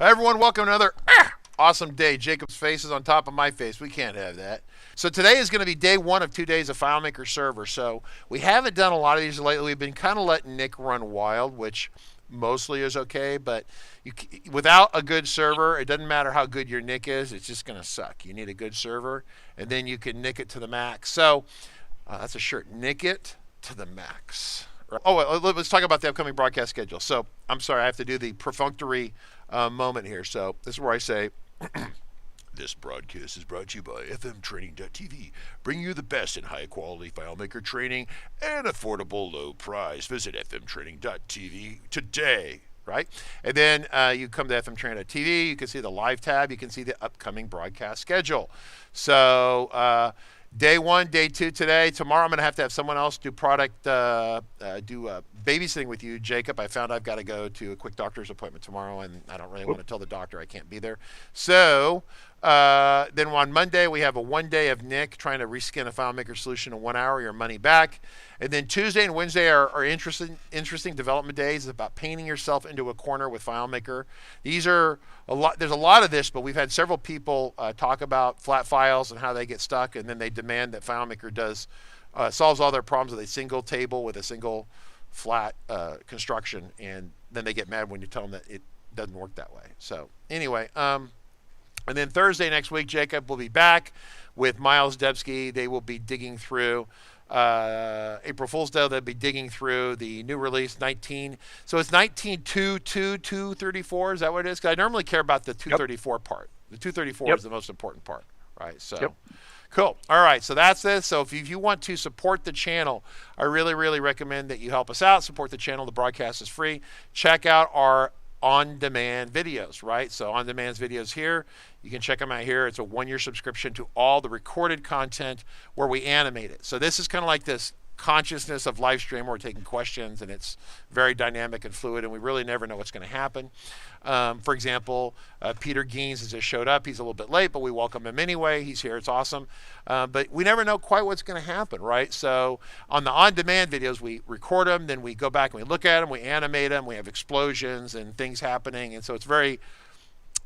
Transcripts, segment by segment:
Everyone, welcome to another awesome day. Jacob's face is on top of my face. We can't have that. So today is going to be day one of 2 days of FileMaker Server. So we haven't done a lot of these lately. We've been kind of letting Nick run wild, which mostly is okay. But without a good server, it doesn't matter how good your Nick is. It's just going to suck. You need a good server, and then you can nick it to the max. So that's a shirt. Nick it to the max. Oh, let's talk about the upcoming broadcast schedule. So I'm sorry, I have to do the perfunctory moment here. So this is where I say, this broadcast is brought to you by FMTraining.tv, bringing you the best in high-quality FileMaker training and affordable low price. Visit FMTraining.tv today, right? And then you come to FMTraining.tv, you can see the live tab, you can see the upcoming broadcast schedule. So day one, day two today. Tomorrow I'm going to have someone else do babysitting with you, Jacob. I found I've got to go to a quick doctor's appointment tomorrow, and I don't really want to tell the doctor I can't be there. So then on Monday, we have a 1 day of Nick trying to reskin a FileMaker solution in 1 hour, your money back. And then Tuesday and Wednesday are interesting development days. It's about painting yourself into a corner with FileMaker. These are there's a lot of this, but we've had several people talk about flat files and how they get stuck, and then they demand that FileMaker solves all their problems with a single table with a single flat construction, and then they get mad when you tell them that it doesn't work that way. So anyway, and then Thursday next week, Jacob will be back with Miles Debsky. They will be digging through April Fool's Day. They'll be digging through the new release 19. So it's 19.2.2.234. Is that what it is? Because I normally care about the 234 part. The 234 is the most important part, right? So. Cool. All right, so that's this. So if you want to support the channel, I really, really recommend that you help us out. Support the channel. The broadcast is free. Check out our on-demand videos, right? So on-demand videos here. You can check them out here. It's a 1-year subscription to all the recorded content where we animate it. So this is kind of like this consciousness of live stream where we're taking questions, and it's very dynamic and fluid, and we really never know what's going to happen. For example, Peter Geens has just showed up. He's a little bit late, but we welcome him anyway. He's here. It's awesome. But we never know quite what's going to happen, right? So on the on-demand videos, we record them, then we go back and we look at them, we animate them, we have explosions and things happening, and so it's very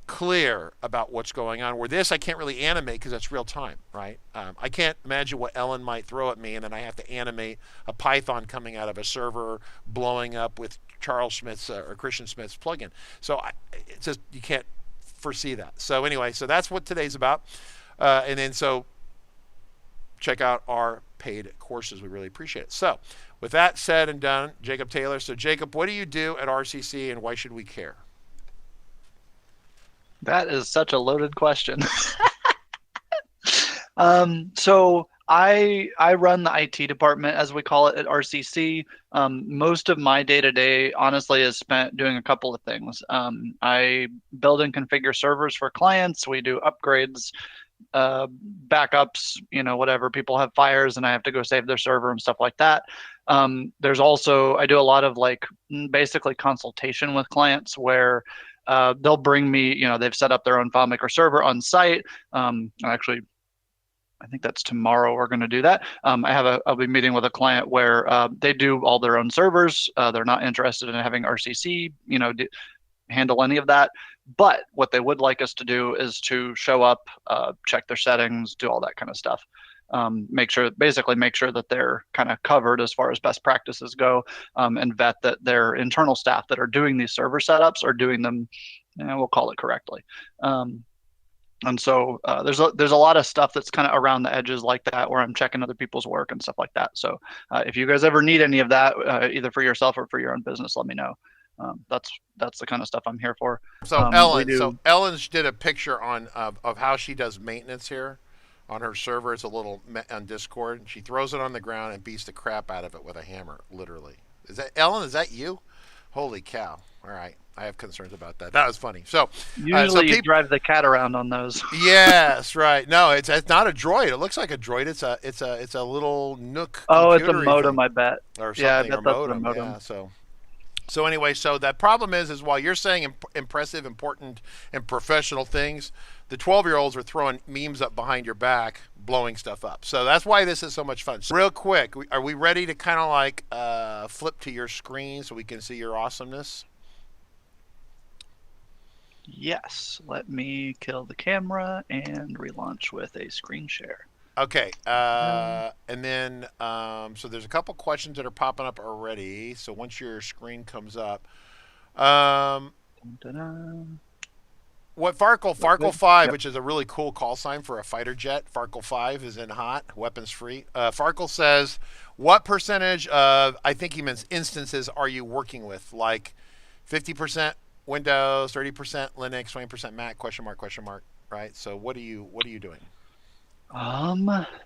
clear about what's going on. Where this I can't really animate because that's real time, right? I can't imagine what Ellen might throw at me, and then I have to animate a Python coming out of a server blowing up with Charles Smith's or Christian Smith's plugin. So it's just you can't foresee that. So anyway, so that's what today's about. And then so check out our paid courses. We really appreciate it. So with that said and done, Jacob Taylor. So Jacob, what do you do at RCC, and why should we care? That is such a loaded question. So I run the IT department, as we call it, at RCC. Most of my day-to-day, honestly, is spent doing a couple of things. I build and configure servers for clients. We do upgrades, backups, whatever. People have fires and I have to go save their server and stuff like that. There's also, I do a lot of basically consultation with clients where they'll bring me, they've set up their own FileMaker server on site. Actually, I think that's tomorrow we're going to do that. I'll be meeting with a client where they do all their own servers. They're not interested in having RCC, handle any of that. But what they would like us to do is to show up, check their settings, do all that kind of stuff. Basically make sure that they're kind of covered as far as best practices go, and vet that their internal staff that are doing these server setups are doing them, we'll call it correctly. And so there's a lot of stuff that's kind of around the edges like that, where I'm checking other people's work and stuff like that. So if you guys ever need any of that, either for yourself or for your own business, let me know. That's the kind of stuff I'm here for. So Ellen did a picture of how she does maintenance here on her server. It's a little on Discord. She throws it on the ground and beats the crap out of it with a hammer, literally. Is that Ellen? Is that you? Holy cow. All right. I have concerns about that. That was funny. So usually you drive the cat around on those. Yes, right. No, it's not a droid. It looks like a droid. It's a little Nook. Oh, it's a modem, I bet. Or something, yeah, I bet that's a modem. Yeah, so anyway, so that problem is while you're saying impressive, important, and professional things, the 12-year-olds are throwing memes up behind your back, blowing stuff up. So that's why this is so much fun. So real quick, are we ready to kind of flip to your screen so we can see your awesomeness? Yes. Let me kill the camera and relaunch with a screen share. Okay, and then so there's a couple questions that are popping up already. So once your screen comes up, Dun-dun-dun. what Farkle 5, Yep. which is a really cool call sign for a fighter jet. Farkle 5 is in hot, weapons free. Farkle says, what percentage of, I think he means instances, are you working with? Like 50% Windows, 30% Linux, 20% Mac, question mark, question mark, right? So what are you doing?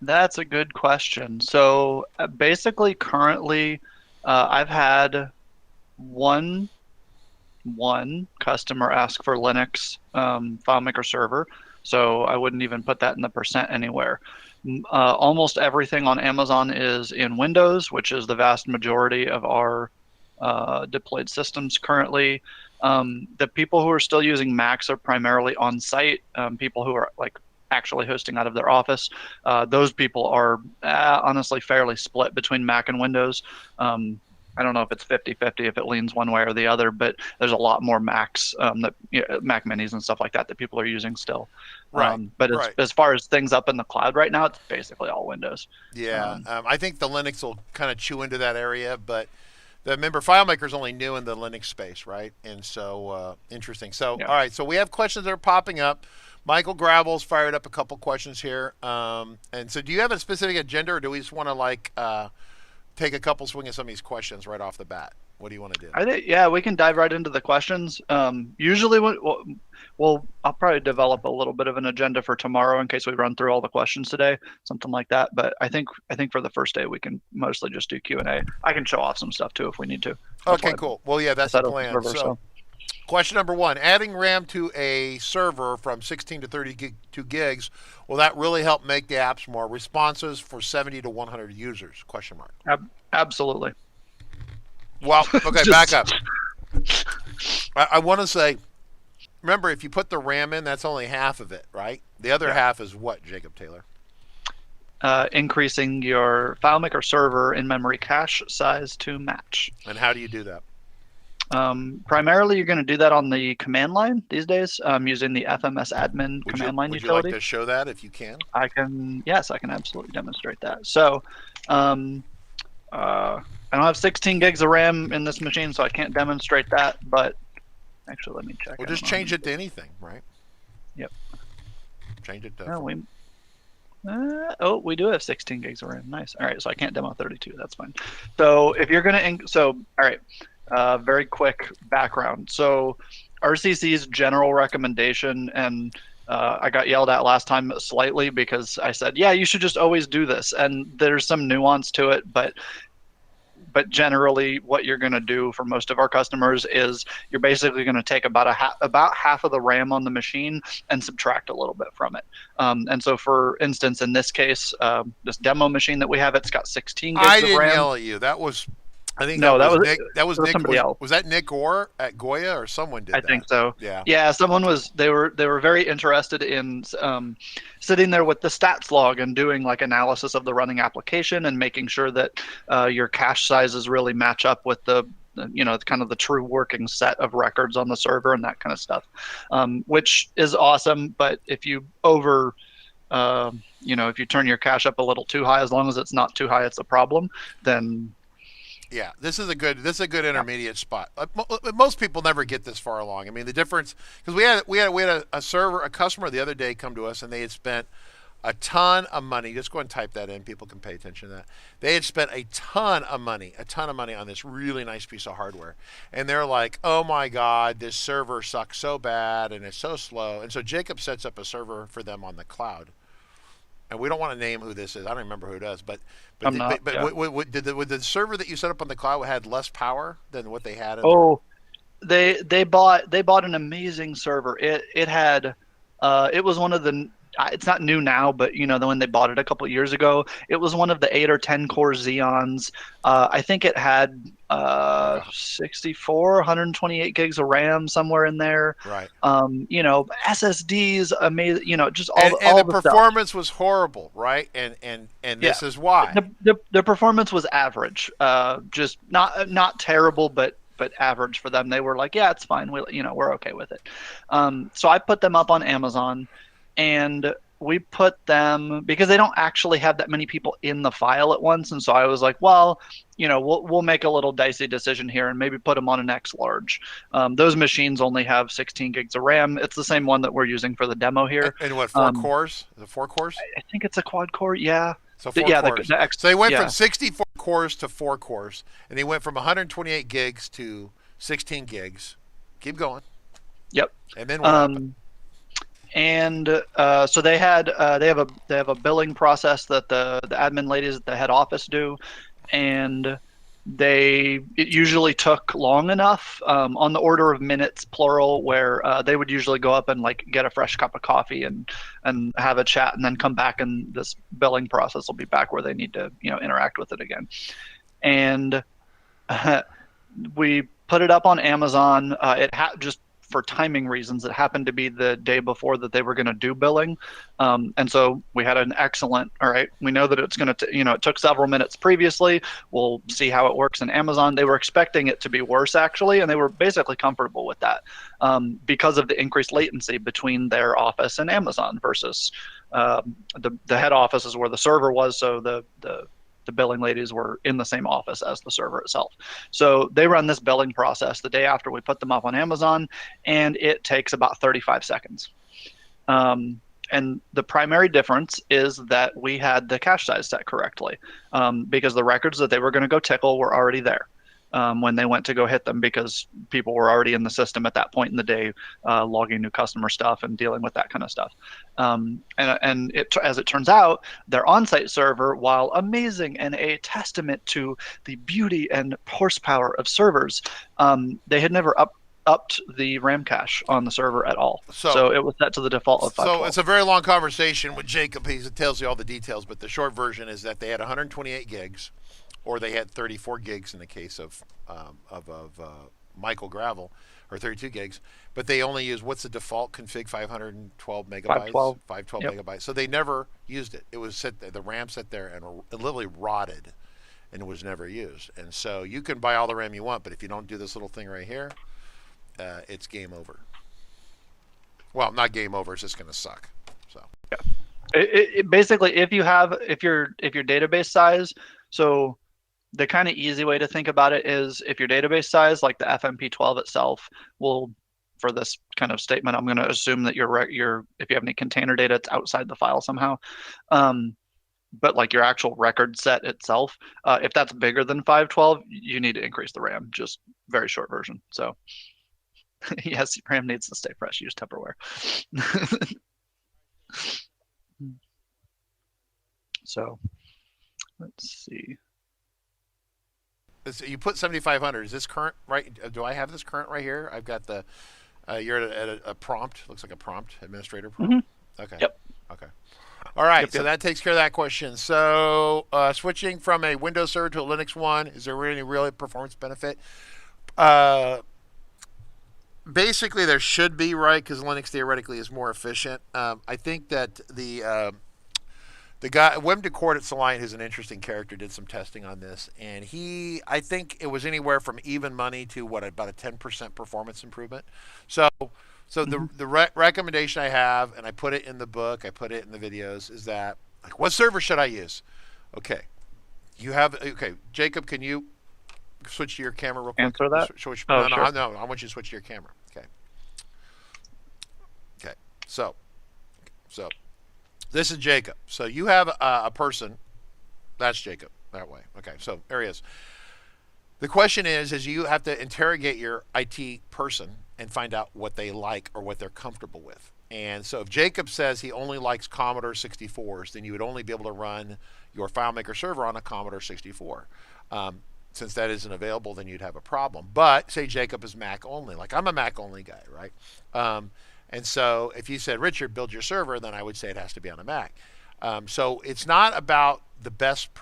That's a good question. So basically, currently, I've had one customer ask for Linux FileMaker Server, so I wouldn't even put that in the percent anywhere. Almost everything on Amazon is in Windows, which is the vast majority of our deployed systems currently. The people who are still using Macs are primarily on site. People who are like actually hosting out of their office. Those people are honestly fairly split between Mac and Windows. I don't know if it's 50-50, if it leans one way or the other, but there's a lot more Macs, Mac Minis and stuff like that people are using still. Right. But right. as far as things up in the cloud right now, it's basically all Windows. Yeah, I think the Linux will kind of chew into that area, but remember, FileMaker's only new in the Linux space, right? And so, interesting. So, Yeah. all right, so we have questions that are popping up. Michael Gravel's fired up a couple questions here. And so do you have a specific agenda, or do we just want to take a couple swing at some of these questions right off the bat? What do you want to do? I think, yeah, we can dive right into the questions. Usually, I'll probably develop a little bit of an agenda for tomorrow in case we run through all the questions today, something like that. But I think for the first day we can mostly just do Q&A. I can show off some stuff too if we need to. Okay, cool. Well, yeah, that's the plan. Server, so. Question number 1, adding RAM to a server from 16 to 32 gigs, will that really help make the apps more responsive for 70 to 100 users? Question mark. Absolutely. Well, okay, back up. I want to say, remember, if you put the RAM in, that's only half of it, right? The other half is what, Jacob Taylor? Increasing your FileMaker server in-memory cache size to match. And how do you do that? Primarily, you're going to do that on the command line these days, using the FMS admin command line utility. Would you like to show that if you can? Yes, I can absolutely demonstrate that. So, I don't have 16 gigs of RAM in this machine, so I can't demonstrate that, but actually, let me check. Well, just change it to anything, right? Yep. Change it to... we do have 16 gigs of RAM. Nice. All right, so I can't demo 32. That's fine. So if you're going to... all right, very quick background. So RCC's general recommendation, and I got yelled at last time slightly because I said, yeah, you should just always do this. And there's some nuance to it, but generally what you're going to do for most of our customers is you're basically going to take about half of the RAM on the machine and subtract a little bit from it. And so for instance, in this case, this demo machine that we have, it's got 16 gigs of RAM. I didn't yell at you. That was... I think no, that was Nick. That was Nick. Somebody else. Was that Nick Orr at Goya, or someone did that? I think so. Yeah. Yeah, someone was. They were very interested in sitting there with the stats log and doing like analysis of the running application and making sure that your cache sizes really match up with the kind of the true working set of records on the server and that kind of stuff, which is awesome. But if you if you turn your cache up a little too high, as long as it's not too high, it's a problem. Then yeah, this is a good intermediate spot. Most people never get this far along. I mean, the difference, because we had a customer the other day come to us, and they had spent a ton of money. Just go and type that in. People can pay attention to that. They had spent a ton of money on this really nice piece of hardware, and they're like, "Oh my God, this server sucks so bad, and it's so slow." And so Jacob sets up a server for them on the cloud. And we don't want to name who this is. I don't remember who it is, but did the server that you set up on the cloud had less power than what they had? They bought an amazing server. It had it was one of the... It's not new now, but when they bought it a couple of years ago, it was one of the 8 or 10 core Xeons. I think it had 64, 128 gigs of RAM somewhere in there. Right. SSDs, amazing. Just all and the the performance stuff was horrible, right? And this is why the performance was average. Just not terrible, but average for them. They were like, yeah, it's fine. We're okay with it. So I put them up on Amazon, and we put them because they don't actually have that many people in the file at once. And so I was like, well, we'll make a little dicey decision here and maybe put them on an X large. Those machines only have 16 gigs of RAM. It's the same one that we're using for the demo here. And what, 4 cores? Is it 4 cores? I think it's a quad core. Yeah. So 4 cores. So they went from 64 cores to 4 cores, and they went from 128 gigs to 16 gigs. Keep going. Yep. And then what happened? And so they have a billing process that the admin ladies at the head office do, and it usually took long enough, on the order of minutes plural, where they would usually go up and like get a fresh cup of coffee and have a chat, and then come back, and this billing process will be back where they need to interact with it again. And we put it up on Amazon. Just for timing reasons, it happened to be the day before that they were going to do billing. And so we had an excellent, all right, we know that it's going to, it took several minutes previously. We'll see how it works in Amazon. They were expecting it to be worse, actually, and they were basically comfortable with that because of the increased latency between their office and Amazon versus the head office is where the server was. So the billing ladies were in the same office as the server itself. So they run this billing process the day after we put them up on Amazon, and it takes about 35 seconds. And the primary difference is that we had the cache size set correctly, because the records that they were going to go tickle were already there when they went to go hit them, because people were already in the system at that point in the day, logging new customer stuff and dealing with that kind of stuff. As it turns out, their on-site server, while amazing and a testament to the beauty and horsepower of servers, they had never upped the RAM cache on the server at all. So it was set to the default of 512. So it's a very long conversation with Jacob. He tells you all the details, but the short version is that they had 128 gigs, or they had 34 gigs in the case of Michael Gravel, or 32 gigs, but they only use, what's the default config, 512 megabytes? 512 Yep. megabytes. So they never used it. It was the RAM sat there and it literally rotted, and it was never used. And so you can buy all the RAM you want, but if you don't do this little thing right here, it's game over. Well, not game over. It's just going to suck. So yeah, it basically, if your database size, so the kind of easy way to think about it is if your database size, like the FMP12 itself, will, for this kind of statement, I'm going to assume that if you have any container data, it's outside the file somehow. But like your actual record set itself, if that's bigger than 512, you need to increase the RAM. Just very short version. So yes, RAM needs to stay fresh. Use Tupperware. So let's see. You put 7,500. Is this current, right? Do I have this current right here? I've got the, you're at a prompt. Looks like a prompt, administrator prompt. Mm-hmm. Okay. Yep. Okay. All right. Yep, so that takes care of that question. So switching from a Windows server to a Linux one, is there any real performance benefit? Basically, there should be, right? Because Linux theoretically is more efficient. I think that the guy, Wim DeCourt at Soliant, who's an interesting character, did some testing on this, and I think it was anywhere from even money to about a 10% performance improvement. So the recommendation I have, and I put it in the book, I put it in the videos, is that, like, what server should I use? Okay, Jacob, can you switch to your camera real quick? Answer that? Sure. No, I want you to switch to your camera. Okay. So this is Jacob. So you have a person. That's Jacob. That way. Okay. So there he is. The question is you have to interrogate your IT person and find out what they like or what they're comfortable with. And so if Jacob says he only likes Commodore 64s, then you would only be able to run your FileMaker server on a Commodore 64. Since that isn't available, then you'd have a problem. But say Jacob is Mac only. Like, I'm a Mac only guy, right? And so if you said, Richard, build your server, then I would say it has to be on a Mac. So it's not about the best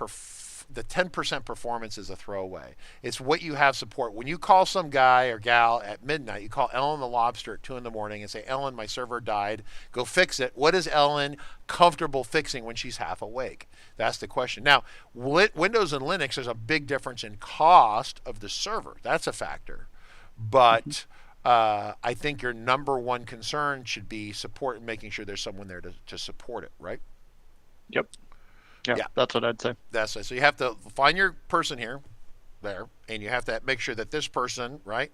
the 10% performance is a throwaway. It's what you have support. When you call some guy or gal at midnight, you call Ellen the Lobster at 2 in the morning and say, Ellen, my server died. Go fix it. What is Ellen comfortable fixing when she's half awake? That's the question. Now, Windows and Linux, there's a big difference in cost of the server. That's a factor. But I think your number one concern should be support and making sure there's someone there to support it, right? Yep. Yeah, that's what I'd say. That's it. So you have to find your person there, and you have to make sure that this person, right,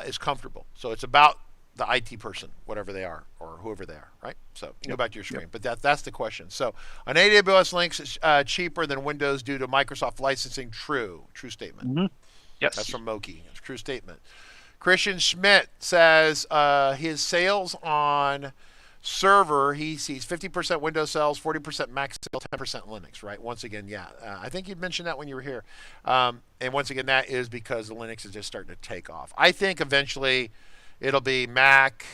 is comfortable. So it's about the IT person, whatever they are, or whoever they are, right? So you go back to your screen. But that's the question. So on AWS Linux, it's cheaper than Windows due to Microsoft licensing. True statement. Yes. That's from Moki. It's a true statement. Christian Schmidt says his sales on server, he sees 50% Windows sales, 40% Mac sales, 10% Linux, right? Once again, I think you'd mentioned that when you were here. And once again, that is because the Linux is just starting to take off. I think eventually it'll be Mac,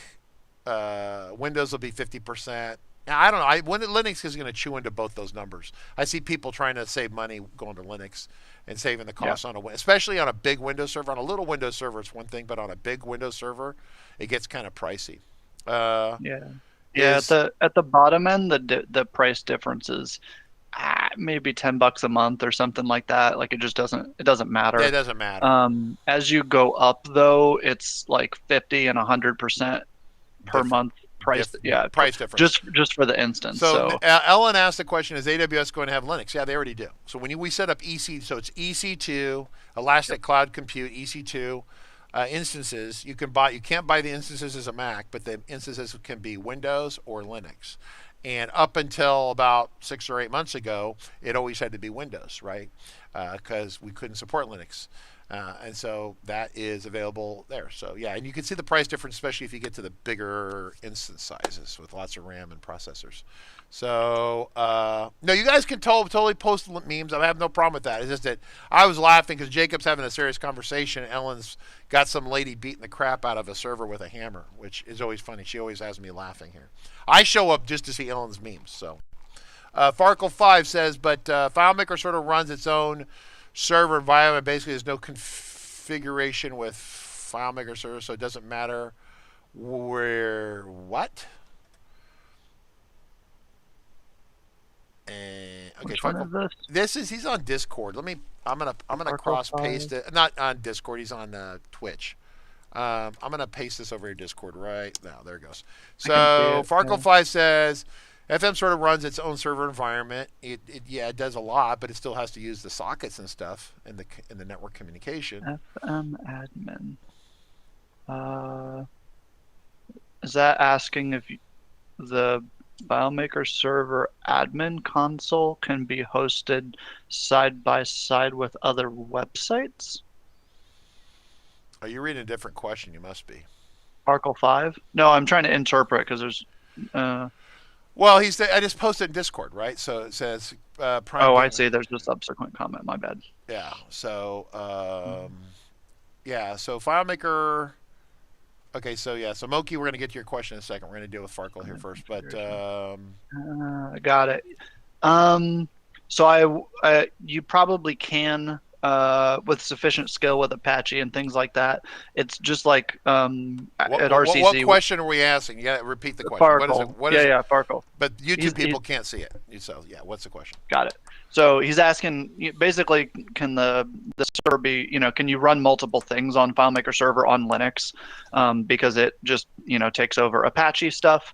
Windows will be 50%. Now, I don't know. Linux is going to chew into both those numbers. I see people trying to save money going to Linux and saving the cost on especially on a big Windows server. On a little Windows server, it's one thing, but on a big Windows server, it gets kind of pricey. At the bottom end, the price difference is maybe $10 a month or something like that. Like it doesn't matter. Yeah, it doesn't matter. As you go up though, it's like 50 and 100% per month price. Price difference. Just for the instance. So Ellen asked the question: is AWS going to have Linux? Yeah, they already do. So when we set up EC, so it's EC2, Elastic Cloud Compute, EC2. Instances you can't buy the instances as a Mac, but the instances can be Windows or Linux. And up until about 6 or 8 months ago, it always had to be Windows, right? Because we couldn't support Linux. And so that is available there. So yeah, and you can see the price difference, especially if you get to the bigger instance sizes with lots of RAM and processors. So no, you guys can totally post memes. I have no problem with that. It's just that I was laughing because Jacob's having a serious conversation. Ellen's got some lady beating the crap out of a server with a hammer, which is always funny. She always has me laughing here. I show up just to see Ellen's memes. So Farkle5 says, but FileMaker sort of runs its own server environment. Basically, there's no configuration with FileMaker Server, so it doesn't matter where what. Okay, he's on Discord. I'm gonna cross paste it. Not on Discord. He's on Twitch. I'm gonna paste this over your Discord right now. There it goes. So Farkle5 says FM sort of runs its own server environment. It does a lot, but it still has to use the sockets and stuff in the network communication. FM admin. Is that asking if the FileMaker Server admin console can be hosted side by side with other websites? Are you reading a different question? You must be. Farkle5? No, I'm trying to interpret because there's. Well, I just posted in Discord, right? So it says. I see. There's a subsequent comment. My bad. Yeah. So. So FileMaker. Okay. So Moki, we're gonna get to your question in a second. We're gonna deal with Farkle here first, but. Got it. So you probably can. With sufficient skill with Apache and things like that. It's just like at RCC. What question are we asking? You got to repeat the question. Farkle. What is it? Farkle. But YouTube people can't see it. So what's the question? Got it. So he's asking, basically, can the server be, can you run multiple things on FileMaker Server on Linux? Because it just, takes over Apache stuff,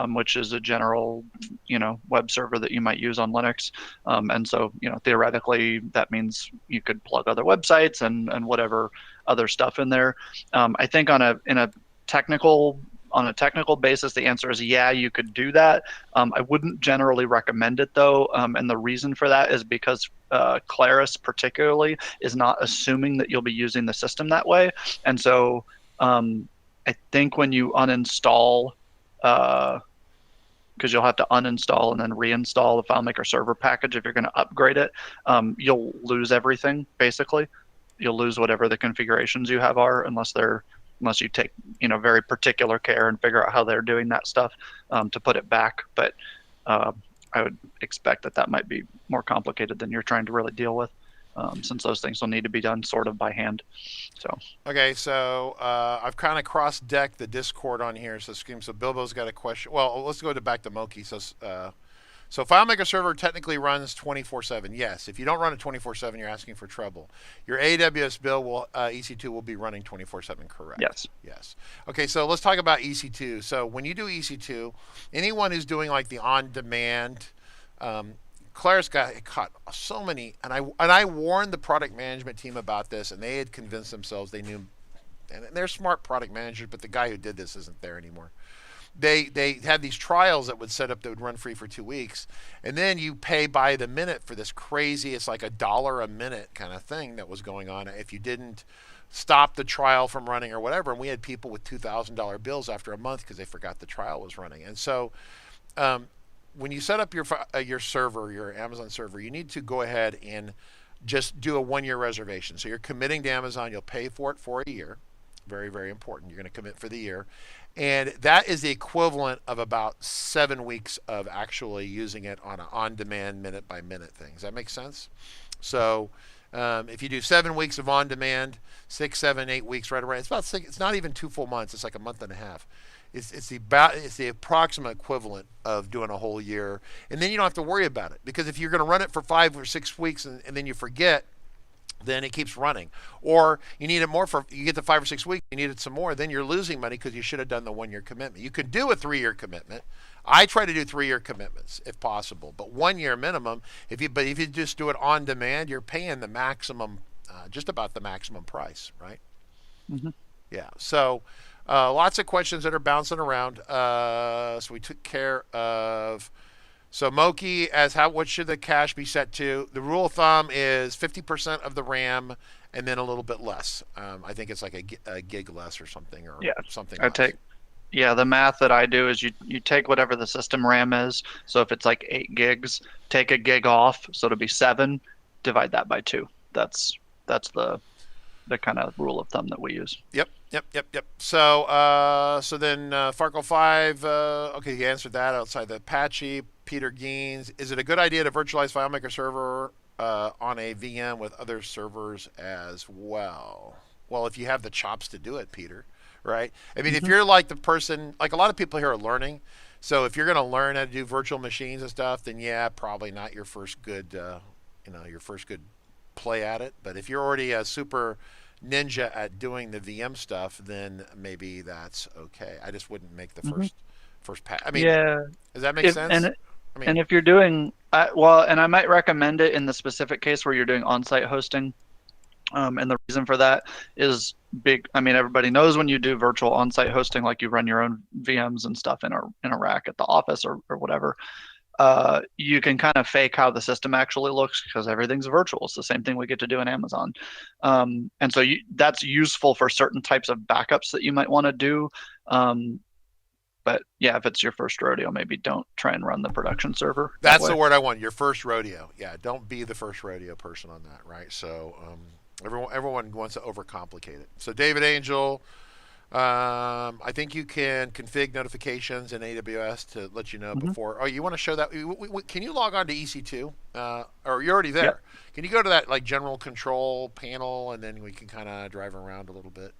which is a general, web server that you might use on Linux. And so, theoretically, that means you could plug other websites and whatever other stuff in there. I think on a technical basis, the answer is you could do that. I wouldn't generally recommend it though, and the reason for that is because Claris particularly is not assuming that you'll be using the system that way, and so I think when you uninstall, because you'll have to uninstall and then reinstall the FileMaker Server package if you're going to upgrade it, you'll lose everything basically. You'll lose whatever the configurations you have are, unless you take very particular care and figure out how they're doing that stuff to put it back. But I would expect that might be more complicated than you're trying to really deal with, since those things will need to be done sort of by hand. So Okay, so I've kind of cross-decked the Discord on here. So Bilbo's got a question. Well, let's go back to Moki. So FileMaker Server technically runs 24/7. Yes, if you don't run it 24/7, you're asking for trouble. Your AWS bill will EC2 will be running 24/7. Correct? yes. Yes. Okay, so let's talk about EC2. So when you do EC2, anyone who's doing like the on-demand, Claire's got caught so many, and I warned the product management team about this, and they had convinced themselves they knew, and they're smart product managers, but the guy who did this isn't there anymore. They had these trials that would set up that would run free for 2 weeks, and then you pay by the minute for this crazy, it's like $1 a minute kind of thing that was going on if you didn't stop the trial from running or whatever. And we had people with $2,000 bills after a month because they forgot the trial was running. And so when you set up your server, your Amazon server, you need to go ahead and just do a 1-year reservation. So you're committing to Amazon, you'll pay for it for a year. Very, very important. You're going to commit for the year. And that is the equivalent of about 7 weeks of actually using it on an on-demand, minute-by-minute thing. Does that make sense? So if you do 7 weeks of on-demand, 6, 7, 8 weeks right around, it's not even 2 full months. It's like a month and a half. It's the approximate equivalent of doing a whole year. And then you don't have to worry about it. Because if you're going to run it for 5 or 6 weeks and then you forget, then it keeps running. Or you need it more you get to 5 or 6 weeks, you need it some more, then you're losing money because you should have done the 1-year commitment. You can do a 3-year commitment. I try to do 3-year commitments if possible, but 1-year minimum. But if you just do it on demand, you're paying the maximum, just about the maximum price, right? Mm-hmm. Yeah. So lots of questions that are bouncing around. So we took care of. So Moki, what should the cache be set to? The rule of thumb is 50% of the RAM and then a little bit less. I think it's like a gig less or something, or something less. The math that I do is you take whatever the system RAM is. So if it's like 8 gigs, take a gig off, so it'll be 7. Divide that by 2. That's the kind of rule of thumb that we use. Yep. So then Farkle 5, okay, you answered that outside the Apache. Peter Geens, is it a good idea to virtualize FileMaker Server on a VM with other servers as well? Well, if you have the chops to do it, Peter, right? I mean, if you're like the person, like a lot of people here are learning, so if you're going to learn how to do virtual machines and stuff, then yeah, probably not your first good, your first good play at it. But if you're already a super ninja at doing the VM stuff, then maybe that's okay. I just wouldn't make the first pass. I mean, does that make sense? And if you're doing, and I might recommend it in the specific case where you're doing on-site hosting. And the reason for that is everybody knows when you do virtual on-site hosting, like you run your own VMs and stuff in a rack at the office or whatever, you can kind of fake how the system actually looks because everything's virtual. It's the same thing we get to do in Amazon. And so that's useful for certain types of backups that you might want to do. But yeah, if it's your first rodeo, maybe don't try and run the production server. That's the word I want. Your first rodeo. Yeah, don't be the first rodeo person on that, right? So everyone wants to overcomplicate it. So David Angel, I think you can config notifications in AWS to let you know before. Oh, you want to show that? Can you log on to EC2? Or you're already there. Yep. Can you go to that like general control panel, and then we can kind of drive around a little bit?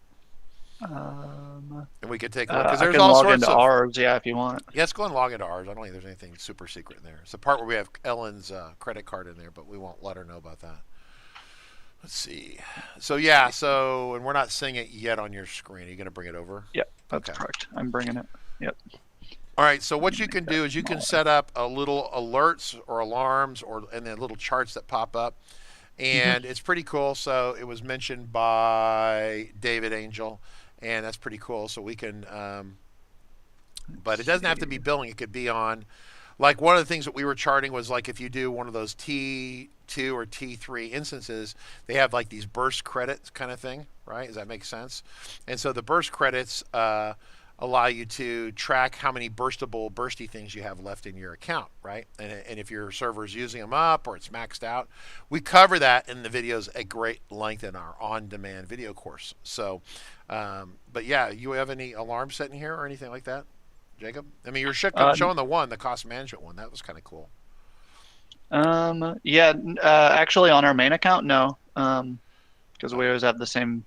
And we could take a look because there's all sorts into of ours, if you want. Yeah, let's go and log into ours. I don't think there's anything super secret in there. It's the part where we have Ellen's credit card in there, but we won't let her know about that. Let's see. So and we're not seeing it yet on your screen. Are you going to bring it over? Yep, that's correct. I'm bringing it. Yep. All right. So what you can do is you can set up a little alerts or alarms and then little charts that pop up, and it's pretty cool. So it was mentioned by David Angel. And that's pretty cool. So we can, but it doesn't have to be billing. It could be on, like one of the things that we were charting was like if you do one of those T2 or T3 instances, they have like these burst credits kind of thing, right? Does that make sense? And so the burst credits allow you to track how many bursty things you have left in your account, right? And if your server's using them up or it's maxed out, we cover that in the videos at great length in our on-demand video course. So, but yeah, you have any alarm set in here or anything like that, Jacob? I mean, you're showing the cost management one. That was kind of cool. Yeah, actually on our main account, no. Because we always have the same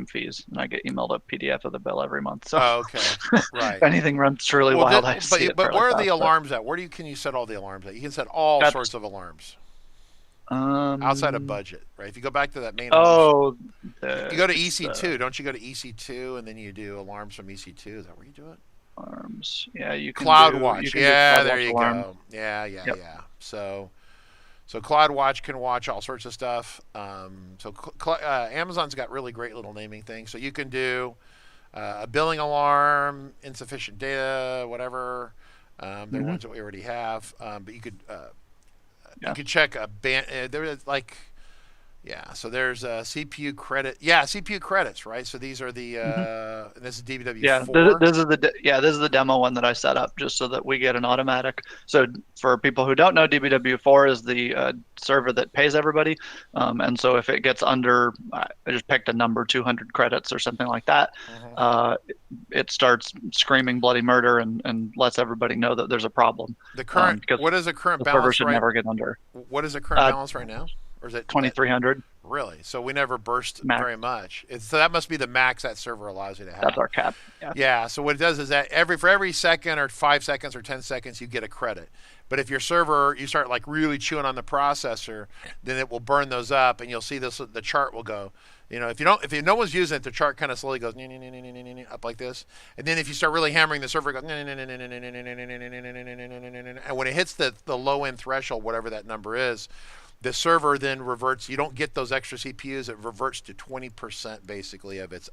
fees, and I get emailed a PDF of the bill every month. So Oh, okay, if right. anything runs truly Well, wild, I see it but fairly where are the fast. But alarms at? Can you set all the alarms at? You can set all that's sorts of alarms outside of budget, right? If you go back to that main home, oh, you go to it's the EC2. Don't you go to EC2 and then you do alarms from EC2? Is that where you do it? alarms. Yeah, you can do CloudWatch. Yeah, there CloudWatch you alarm. go. Yeah, yeah, Yep. yeah. So CloudWatch can watch all sorts of stuff. Amazon's got really great little naming things. So you can do a billing alarm, insufficient data, whatever. They're Hmm. ones that we already have. But you Yeah. could check a band. There's like yeah. So there's CPU credit. Yeah, CPU credits, right? So these are the Hmm. this is DBW Yeah, four. this is the demo one that I set up just so that we get an automatic. So for people who don't know, DBW4 is the server that pays everybody, and so if it gets under, I just picked a number, 200 credits or something like that, Mm-hmm. uh, it starts screaming bloody murder and lets everybody know that there's a problem, The current because what is the current the server balance should right? never get under What is the current balance right now? Or is it that 2300 really? So we never burst max. very much. So that must be the max that server allows you to That's have. our cap. Yeah. Yeah. So what it does is that for every second or 5 seconds or 10 seconds, you get a credit. But if your server, you start like really chewing on the processor, then it will burn those up, and you'll see this. The chart will go. If no one's using it, the chart kind of slowly goes up like this, and then if you start really hammering, the server goes, and when it hits the low end threshold, whatever that number is, the server then reverts. You don't get those extra CPUs. It reverts to 20% basically of its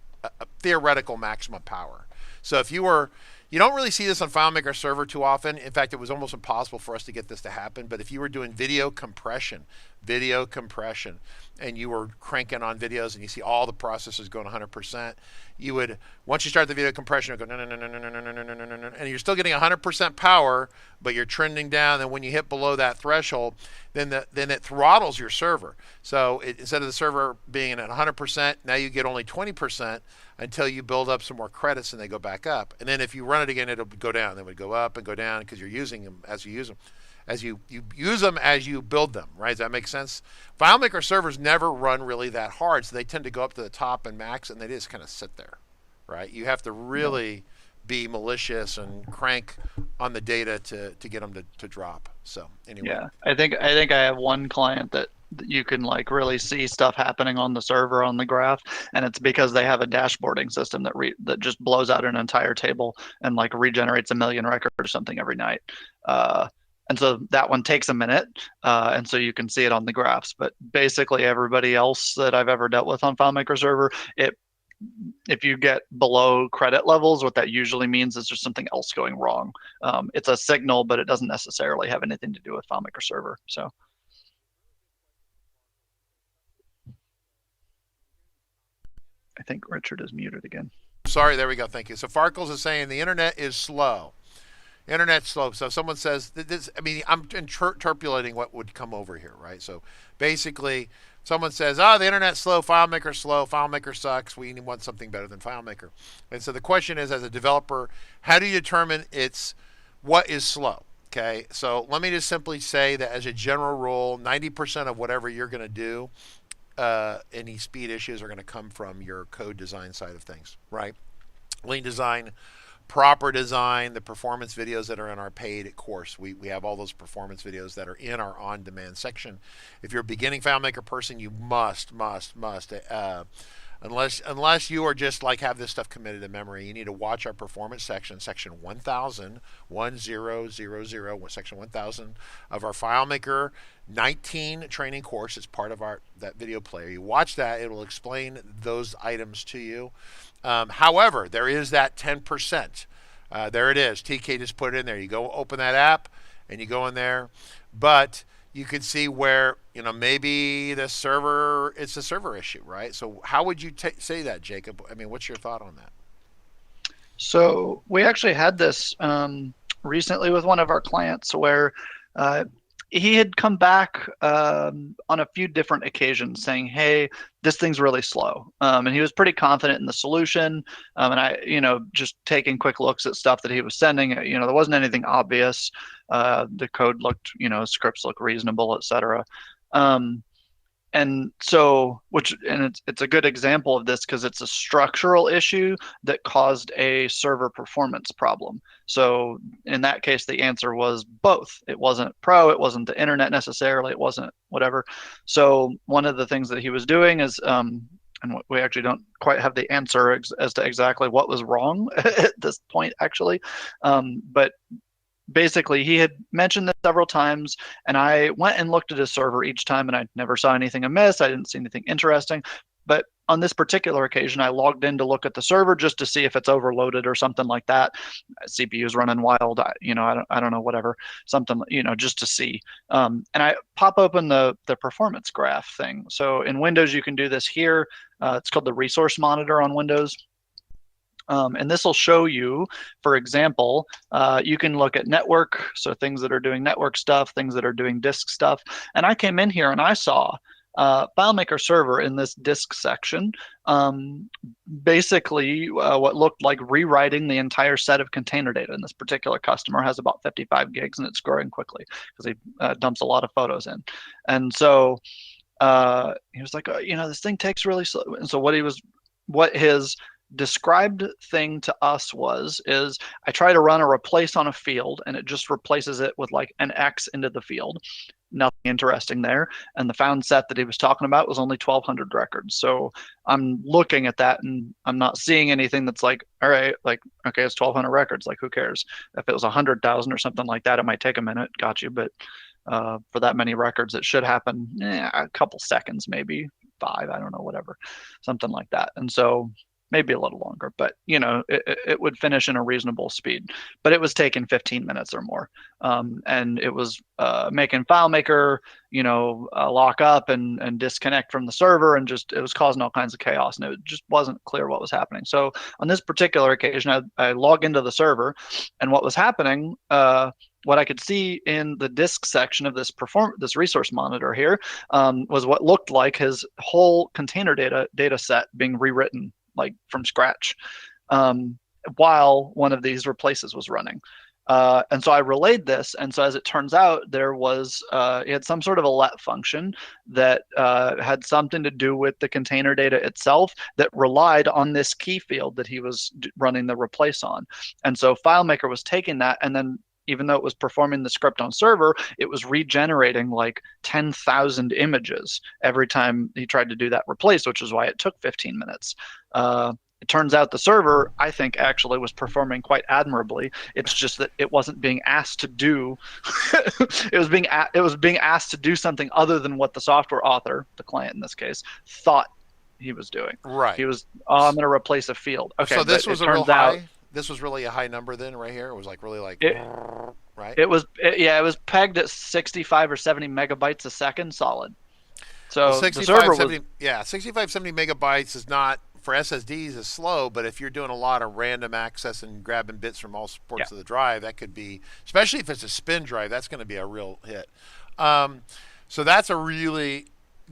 theoretical maximum power. So you don't really see this on FileMaker Server too often. In fact, it was almost impossible for us to get this to happen. But if you were doing video compression, and you were cranking on videos and you see all the processors going 100%, you would, once you start the video compression, it would go, no, no, no, no, no, no, no, no, no, no, and you're still getting 100% power, but you're trending down. And when you hit below that threshold, then it throttles your server. So instead of the server being at 100%, now you get only 20% until you build up some more credits and they go back up. And then if you run it again, it'll go down. Then it would go up and go down because you're using them as you use them. As you use them as you build them, right? Does that make sense? FileMaker servers never run really that hard, so they tend to go up to the top and max, and they just kind of sit there, right? You have to really be malicious and crank on the data to get them to drop. So anyway. Yeah, I think I have one client that you can like really see stuff happening on the server on the graph, and it's because they have a dashboarding system that just blows out an entire table and like regenerates a million records or something every night. And so that one takes a minute, and so you can see it on the graphs. But basically, everybody else that I've ever dealt with on FileMaker Server, if you get below credit levels, what that usually means is there's something else going wrong. It's a signal, but it doesn't necessarily have anything to do with FileMaker Server. So. I think Richard is muted again. Sorry, there we go. Thank you. So Farkles is saying the internet is slow. Internet's slow. So if someone says this, I mean, I'm interpolating what would come over here, right? So basically, someone says, "Oh, the internet's slow. FileMaker sucks. We want something better than FileMaker." And so the question is, as a developer, how do you determine what is slow? Okay. So let me just simply say that as a general rule, 90% of whatever you're going to do, any speed issues are going to come from your code design side of things, right? Lean design, proper design, the performance videos that are in our paid course. We have all those performance videos that are in our on-demand section. If you're a beginning FileMaker person, you must, unless you are just like have this stuff committed to memory, you need to watch our performance section 1000, section 1000 of our FileMaker 19 training course. It's part of that video player. You watch that, it will explain those items to you. However, there is that 10%. There it is. TK just put it in there. You go open that app and you go in there, but you can see where maybe it's a server issue, right? So how would you say that, Jacob? I mean, what's your thought on that? So we actually had this recently with one of our clients where he had come back on a few different occasions saying, "Hey, this thing's really slow," and he was pretty confident in the solution. And I, just taking quick looks at stuff that he was sending, there wasn't anything obvious. The code looked, scripts looked reasonable, etc. And so, it's a good example of this because it's a structural issue that caused a server performance problem. So in that case, the answer was both. It wasn't pro, it wasn't the internet necessarily, it wasn't whatever. So one of the things that he was doing is, and we actually don't quite have the answer as to exactly what was wrong at this point, actually. But basically, he had mentioned this several times, and I went and looked at his server each time, and I never saw anything amiss. I didn't see anything interesting. But on this particular occasion, I logged in to look at the server just to see if it's overloaded or something like that. CPU's running wild, I don't know, whatever, something, just to see. And I pop open the performance graph thing. So in Windows, you can do this here. It's called the resource monitor on Windows. And this will show you, for example, you can look at network, so things that are doing network stuff, things that are doing disk stuff. And I came in here and I saw FileMaker Server in this disk section, basically what looked like rewriting the entire set of container data. And this particular customer has about 55 gigs and it's growing quickly because he dumps a lot of photos in. And so he was like, this thing takes really slow. And so what his described thing to us is I try to run a replace on a field and it just replaces it with like an X into the field. Nothing interesting there. And the found set that he was talking about was only 1,200 records. So I'm looking at that and I'm not seeing anything that's like, all right, like, okay, it's 1,200 records. Like, who cares? If it was 100,000 or something like that, it might take a minute. Got you. But for that many records, it should happen a couple seconds, maybe 5, I don't know, whatever, something like that. And so maybe a little longer, but it would finish in a reasonable speed. But it was taking 15 minutes or more, and it was making FileMaker, lock up and disconnect from the server, and it was causing all kinds of chaos, and it just wasn't clear what was happening. So on this particular occasion, I log into the server, and what was happening. What I could see in the disk section of this resource monitor here was what looked like his whole container data set being rewritten, like from scratch, while one of these replaces was running. And so I relayed this, and so as it turns out, there was it had some sort of a let function that had something to do with the container data itself that relied on this key field that he was running the replace on. And so FileMaker was taking that, and then even though it was performing the script on server, it was regenerating like 10,000 images every time he tried to do that replace, which is why it took 15 minutes. It turns out the server, I think, actually was performing quite admirably. It's just that it wasn't being asked to do. it was being asked to do something other than what the software author, the client in this case, thought he was doing. Right. He was, I'm going to replace a field. Okay. So this was a real high. This was really a high number then, right here. It was like really like, right? It was pegged at 65 or 70 megabytes a second, solid. So well, 65, 70 megabytes is not, for SSDs, is slow, but if you're doing a lot of random access and grabbing bits from all ports of the drive, that could be, especially if it's a spin drive, that's going to be a real hit. So that's a really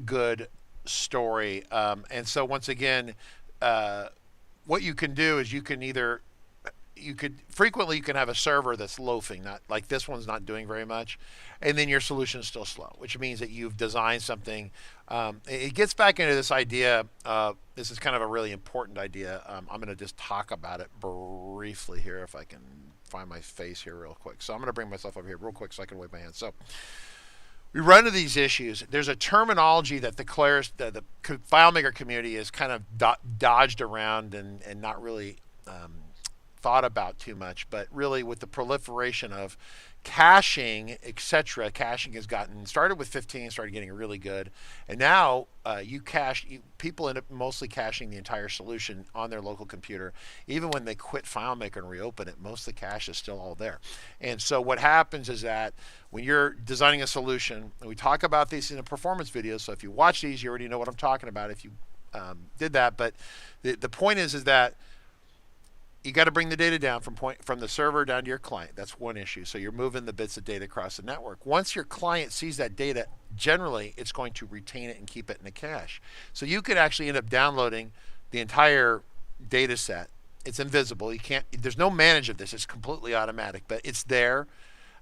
good story. And so once again, what you can do is you can have a server that's loafing, not like this one's not doing very much, and then your solution is still slow, which means that you've designed something. It gets back into this idea. This is kind of a really important idea. I'm going to just talk about it briefly here if I can find my face here real quick. So I'm going to bring myself over here real quick so I can wave my hand. So we run into these issues. There's a terminology that the FileMaker community has kind of dodged around and not really thought about too much, but really with the proliferation of caching, etc., caching has started with 15, started getting really good, and now people end up mostly caching the entire solution on their local computer. Even when they quit FileMaker and reopen it, most of the cache is still all there. And so what happens is that when you're designing a solution, and we talk about these in a performance video, so if you watch these, you already know what I'm talking about if you did that, but the point is that you got to bring the data down from the server down to your client. That's one issue. So you're moving the bits of data across the network. Once your client sees that data, generally it's going to retain it and keep it in the cache. So you could actually end up downloading the entire data set. It's invisible. You can't. There's no manage of this. It's completely automatic, but it's there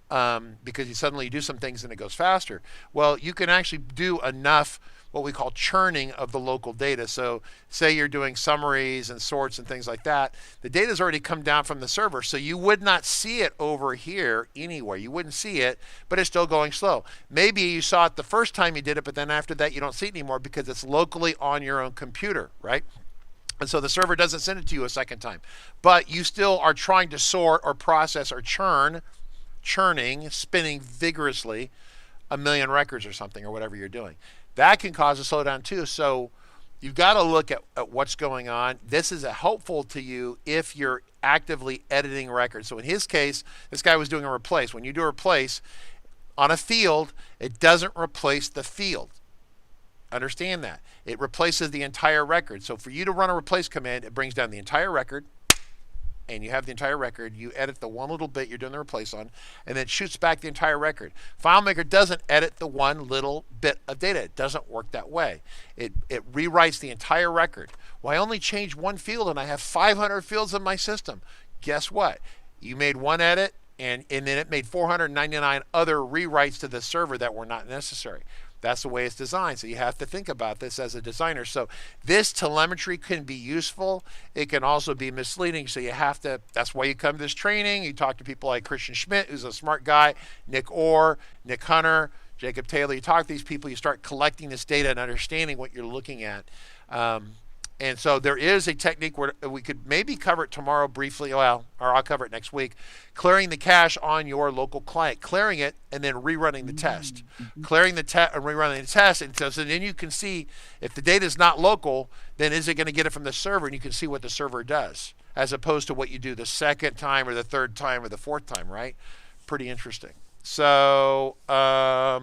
because you suddenly do some things and it goes faster. Well, you can actually do enough what we call churning of the local data. So say you're doing summaries and sorts and things like that. The data's already come down from the server, so you would not see it over here anywhere. You wouldn't see it, but it's still going slow. Maybe you saw it the first time you did it, but then after that you don't see it anymore because it's locally on your own computer, right? And so the server doesn't send it to you a second time. But you still are trying to sort or process or churning, spinning vigorously a million records or something or whatever you're doing. That can cause a slowdown too. So you've got to look at what's going on. This is helpful to you if you're actively editing records. So in his case, this guy was doing a replace. When you do a replace on a field, it doesn't replace the field. Understand that. It replaces the entire record. So for you to run a replace command, it brings down the entire record, and you have the entire record. You edit the one little bit you're doing the replace on, and then it shoots back the entire record. FileMaker doesn't edit the one little bit of data. It doesn't work that way. It rewrites the entire record. Well, I only changed one field, and I have 500 fields in my system. Guess what? You made one edit, and then it made 499 other rewrites to the server that were not necessary. That's the way it's designed. So you have to think about this as a designer. So this telemetry can be useful. It can also be misleading. So you have to, that's why you come to this training. You talk to people like Christian Schmidt, who's a smart guy, Nick Orr, Nick Hunter, Jacob Taylor. You talk to these people, you start collecting this data and understanding what you're looking at. And so there is a technique where we could maybe cover it tomorrow briefly, well, or I'll cover it next week. Clearing the cache on your local client, clearing it and then rerunning the test. Clearing the test and rerunning the test, and so then you can see if the data is not local, then is it going to get it from the server, and you can see what the server does, as opposed to what you do the second time or the third time or the fourth time, right? Pretty interesting. So I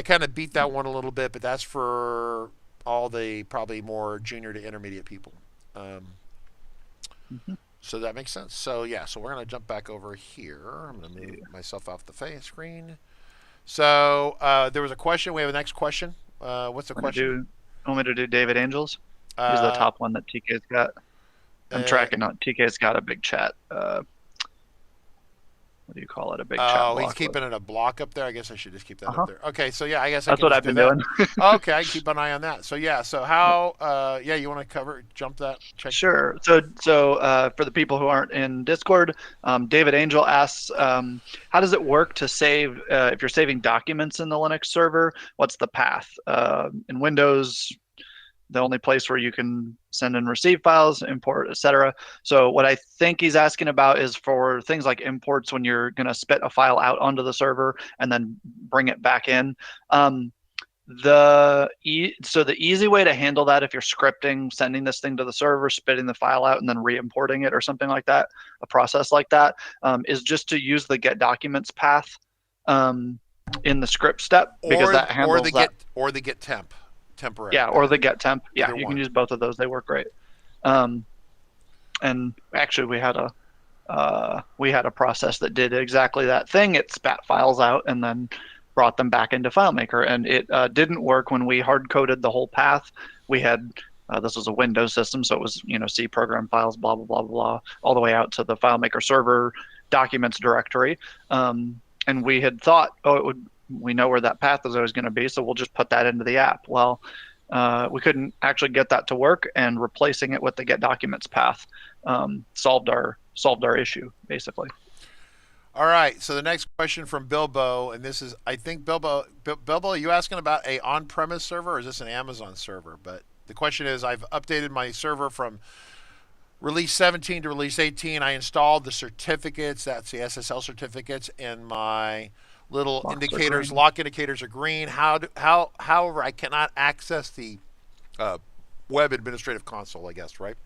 kind of beat that one a little bit, but that's for all the probably more junior to intermediate people. So that makes sense. So yeah, so we're going to jump back over here. I'm going to move myself off the face screen. So there was a question. We have a next question. What's the question? Want me to do David Angels? He's the top one that TK's got. I'm tracking on. TK's got a big chat. What do you call it? A big chat block. Oh, he's keeping it a block up there. I guess I should just keep that up there. Okay, so yeah, I guess that's what I've been doing. Okay, I can keep an eye on that. So yeah, so how? Yeah, you want to jump that? Check. Sure. So for the people who aren't in Discord, David Angel asks, how does it work to save if you're saving documents in the Linux server? What's the path? In Windows, the only place where you can send and receive files, import, etc. So what I think he's asking about is for things like imports when you're going to spit a file out onto the server and then bring it back in. So the easy way to handle that, if you're scripting, sending this thing to the server, spitting the file out, and then re-importing it or something like that, a process like that, is just to use the get documents path in the script step, because that handles or the get temp. Temporary. Yeah, or the get temp. Yeah, you one. can use both of those. They work great. And actually, we had a process that did exactly that thing. It spat files out and then brought them back into FileMaker, and it didn't work when we hard coded the whole path. We had this was a Windows system, so it was C program files, blah blah blah blah, all the way out to the FileMaker server documents directory. And we had thought, we know where that path is always going to be, so we'll just put that into the app. Well, we couldn't actually get that to work, and replacing it with the get documents path solved our issue, basically. All right, so the next question from Bilbo, and this is, I think, Bilbo, are you asking about a on-premise server, or is this an Amazon server? But the question is, I've updated my server from release 17 to release 18. I installed the certificates, that's the SSL certificates, and my little indicators, lock indicators are green. However, I cannot access the web administrative console, I guess, right?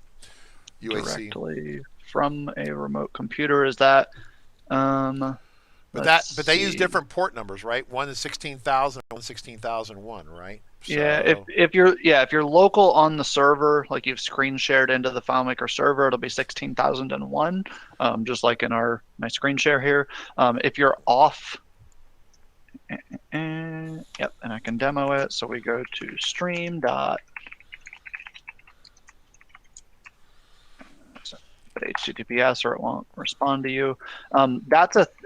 UAC. Directly from a remote computer, is that? But they use different port numbers, right? One is 16,000, one is 16,001, right? Yeah, So if you're local on the server, like you've screen shared into the FileMaker server, it'll be 16,001, just like in my screen share here. If you're off, yep, and I can demo it. So we go to stream dot HTTPS or it won't respond to you.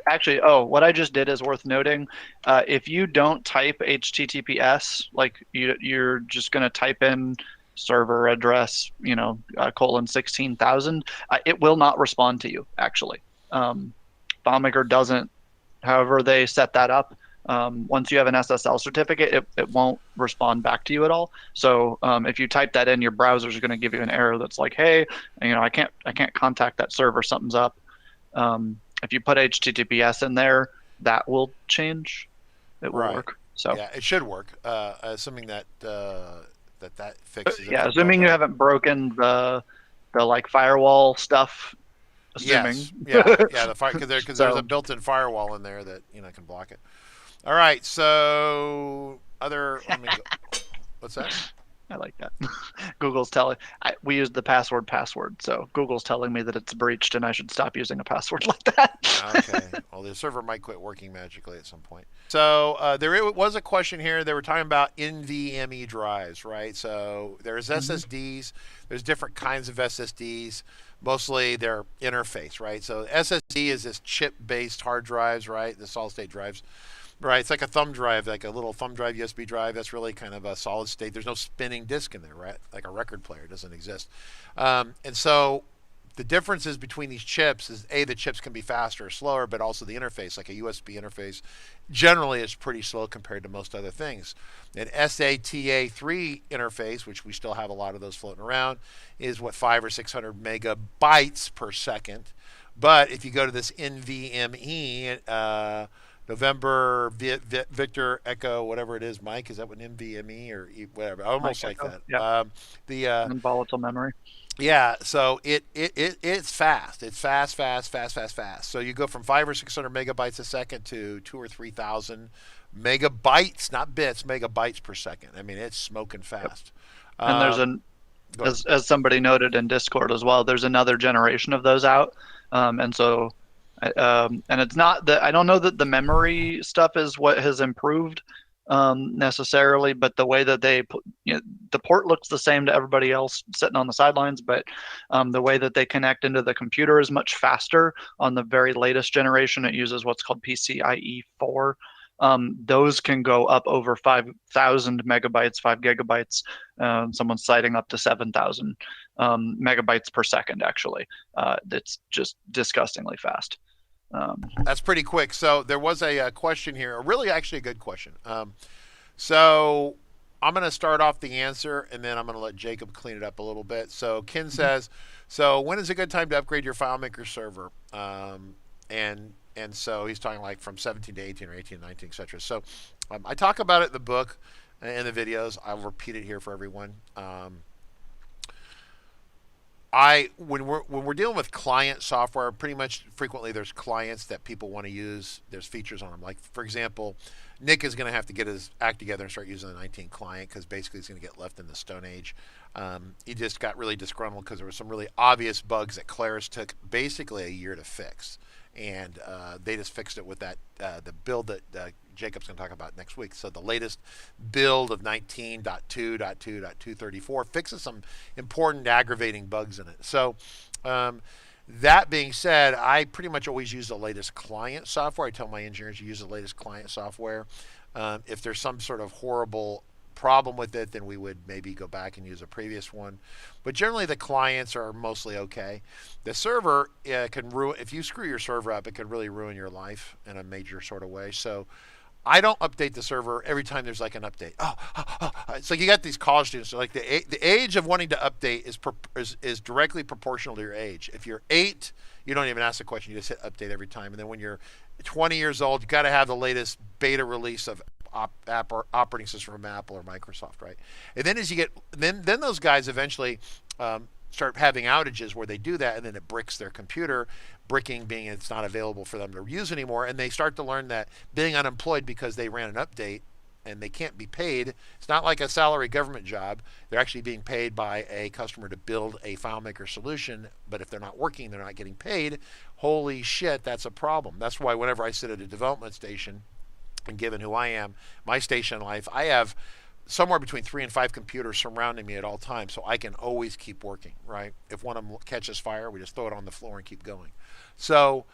Actually, what I just did is worth noting. If you don't type HTTPS, like you're just going to type in server address, colon 16,000, it will not respond to you, actually. FileMaker doesn't, however they set that up. Once you have an SSL certificate, it won't respond back to you at all. So if you type that in, your browser is going to give you an error that's like, hey, I can't contact that server. Something's up. If you put HTTPS in there, that will change. It will work. So yeah, it should work. Assuming that that fixes it. Yeah, assuming you haven't broken the like firewall stuff. Assuming. Yes. Yeah. Because there's a built-in firewall in there that can block it. All right, so what's that? I like that. Google's telling. We used the password, so Google's telling me that it's breached and I should stop using a password like that. Okay. Well, the server might quit working magically at some point. So there was a question here. They were talking about NVMe drives, right? So there's SSDs. There's different kinds of SSDs. Mostly they're interface, right? So SSD is this chip-based hard drives, right? The solid-state drives. Right, it's like a thumb drive, like a little thumb drive USB drive. That's really kind of a solid state. There's no spinning disk in there, right? Like a record player, it doesn't exist. And so the differences between these chips is the chips can be faster or slower, but also the interface, like a USB interface, generally is pretty slow compared to most other things. An SATA3 interface, which we still have a lot of those floating around, is 500 or 600 megabytes per second. But if you go to this NVMe, November, Victor, Echo, whatever it is, Mike, is that what NVMe or whatever? Almost Mike like Echo. That. Yeah. Volatile memory. Yeah, so it's fast. It's fast. So you go from 500 or 600 megabytes a second to 2,000 or 3,000 megabytes, not bits, megabytes per second. I mean, it's smoking fast. Yep. And there's as somebody noted in Discord as well, there's another generation of those out, and so. And it's not that I don't know that the memory stuff is what has improved necessarily, but the way that they put, the port looks the same to everybody else sitting on the sidelines, but the way that they connect into the computer is much faster. On the very latest generation, it uses what's called PCIe 4. Those can go up over 5,000 megabytes, 5 gigabytes. Someone's citing up to 7,000 megabytes per second, actually. It's just disgustingly fast. That's pretty quick. So there was a question here, really actually a good question. So I'm going to start off the answer, and then I'm going to let Jacob clean it up a little bit. So Ken says, so when is a good time to upgrade your FileMaker server? And so he's talking like from 17 to 18 or 18 to 19, etc. So I talk about it in the book and the videos. I'll repeat it here for everyone. When we're dealing with client software, pretty much frequently there's clients that people want to use. There's features on them. Like, for example, Nick is going to have to get his act together and start using the 19 client because basically he's going to get left in the Stone Age. He just got really disgruntled because there were some really obvious bugs that Claris took basically a year to fix. And they just fixed it with that the build that Jacob's going to talk about next week. So the latest build of 19.2.2.234 fixes some important aggravating bugs in it. So that being said, I pretty much always use the latest client software. I tell my engineers to use the latest client software. If there's some sort of horrible problem with it, then we would maybe go back and use a previous one. But generally the clients are mostly okay. The server can ruin, if you screw your server up, it can really ruin your life in a major sort of way. So I don't update the server every time there's like an update. It's like you got these college students, so like the age of wanting to update is directly proportional to your age. If you're 8, you don't even ask the question, you just hit update every time. And then when you're 20 years old, you got to have the latest beta release of app or operating system from Apple or Microsoft, right? And then as you get, then those guys eventually start having outages where they do that, and then it bricks their computer. Bricking being it's not available for them to use anymore, and they start to learn that being unemployed because they ran an update and they can't be paid. It's not like a salary government job. They're actually being paid by a customer to build a FileMaker solution, but if they're not working, they're not getting paid. Holy shit, that's a problem. That's why whenever I sit at a development station, and given who I am, my station in life, I have somewhere between 3 and 5 computers surrounding me at all times, so I can always keep working, right? If one of them catches fire, we just throw it on the floor and keep going. So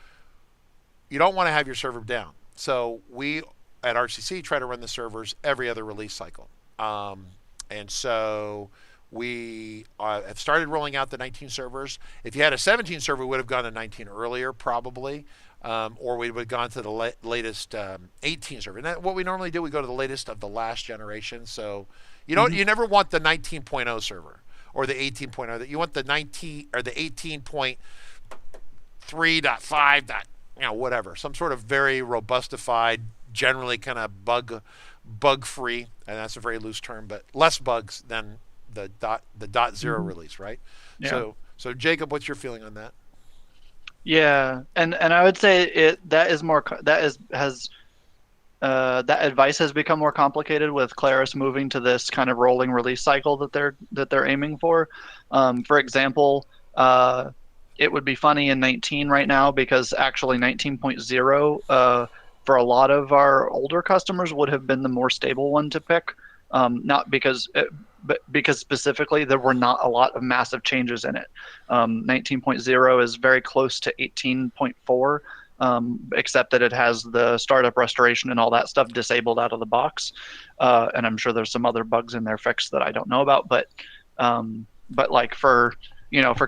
you don't want to have your server down. So we at RCC try to run the servers every other release cycle. And so we have started rolling out the 19 servers. If you had a 17 server, we would have gone to 19 earlier, probably. Or we would have gone to the latest 18 server. And what we normally do, we go to the latest of the last generation. So you don't, you never want the 19.0 server or the 18.0. You want the 19 or the 18.3.5. Whatever, some sort of very robustified, generally kind of bug-free, and that's a very loose term, but less bugs than the .0 release, right? Yeah. So Jacob, what's your feeling on that? Yeah, and I would say that advice has become more complicated with Claris moving to this kind of rolling release cycle that they're aiming for. For example, it would be funny in 19 right now because actually 19.0 for a lot of our older customers would have been the more stable one to pick. Not because, but because specifically there were not a lot of massive changes in it. 19.0 is very close to 18.4, except that it has the startup restoration and all that stuff disabled out of the box. And I'm sure there's some other bugs in there fixed that I don't know about, but like for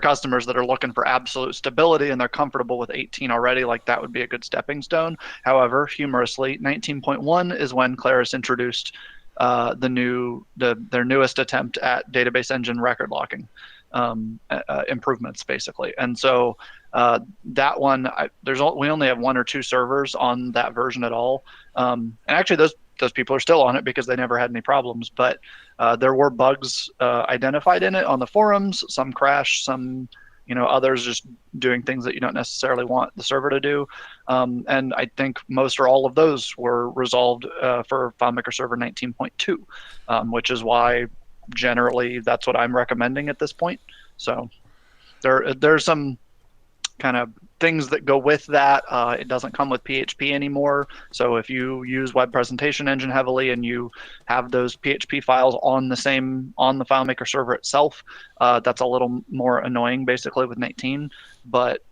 customers that are looking for absolute stability and they're comfortable with 18 already, like that would be a good stepping stone. However, humorously, 19.1 is when Claris introduced their newest attempt at database engine record locking improvements, basically. And so that one, we only have 1 or 2 servers on that version at all. And actually, those people are still on it because they never had any problems. But there were bugs identified in it on the forums. Some crash, some others just doing things that you don't necessarily want the server to do. And I think most or all of those were resolved for FileMaker Server 19.2, which is why generally that's what I'm recommending at this point. So there's some kind of things that go with that. It doesn't come with PHP anymore. So if you use Web Presentation Engine heavily and you have those PHP files on the FileMaker server itself, that's a little more annoying basically with 19. But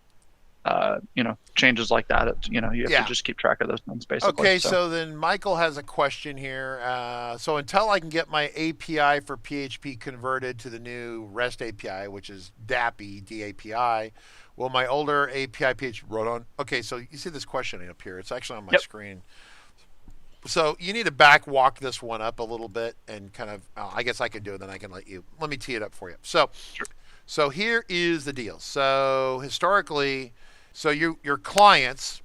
changes like that, you have to just keep track of those things basically. Okay, so then Michael has a question here. So until I can get my API for PHP converted to the new REST API, which is DAPI, DAPI, will my older API PHP wrote on? Okay, so you see this questioning up here. It's actually on my screen. So you need to back walk this one up a little bit and kind of, I guess I can do it, then I can let me tee it up for you. So, so here is the deal. So historically, your clients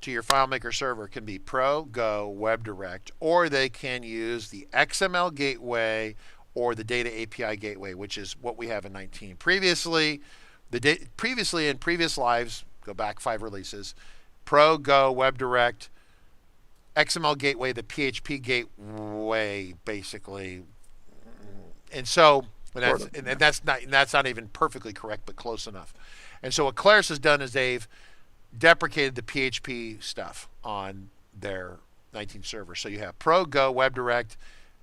to your FileMaker server can be Pro, Go, WebDirect, or they can use the XML gateway or the Data API gateway, which is what we have in 19. Previously in previous lives, go back 5 releases, Pro, Go, WebDirect, XML gateway, the PHP gateway, basically. And so, that's not even perfectly correct, but close enough. And so what Claris has done is they've deprecated the PHP stuff on their 19 server. So you have Pro, Go, WebDirect,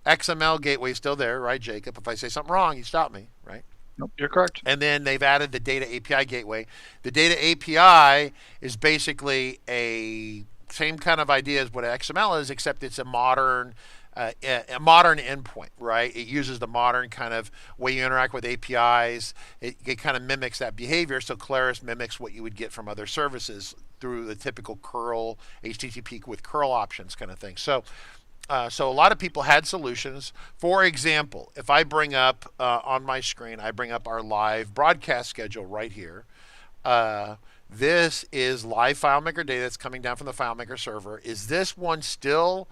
XML gateway still there, right, Jacob? If I say something wrong, you stop me, right? Nope, you're correct. And then they've added the Data API gateway. The Data API is basically a same kind of idea as what XML is, except it's a modern endpoint, right? It uses the modern kind of way you interact with APIs. It kind of mimics that behavior. So Claris mimics what you would get from other services through the typical curl, HTTP with curl options kind of thing. So a lot of people had solutions. For example, if I bring up on my screen, I bring up our live broadcast schedule right here. This is live FileMaker data that's coming down from the FileMaker server. Is this one still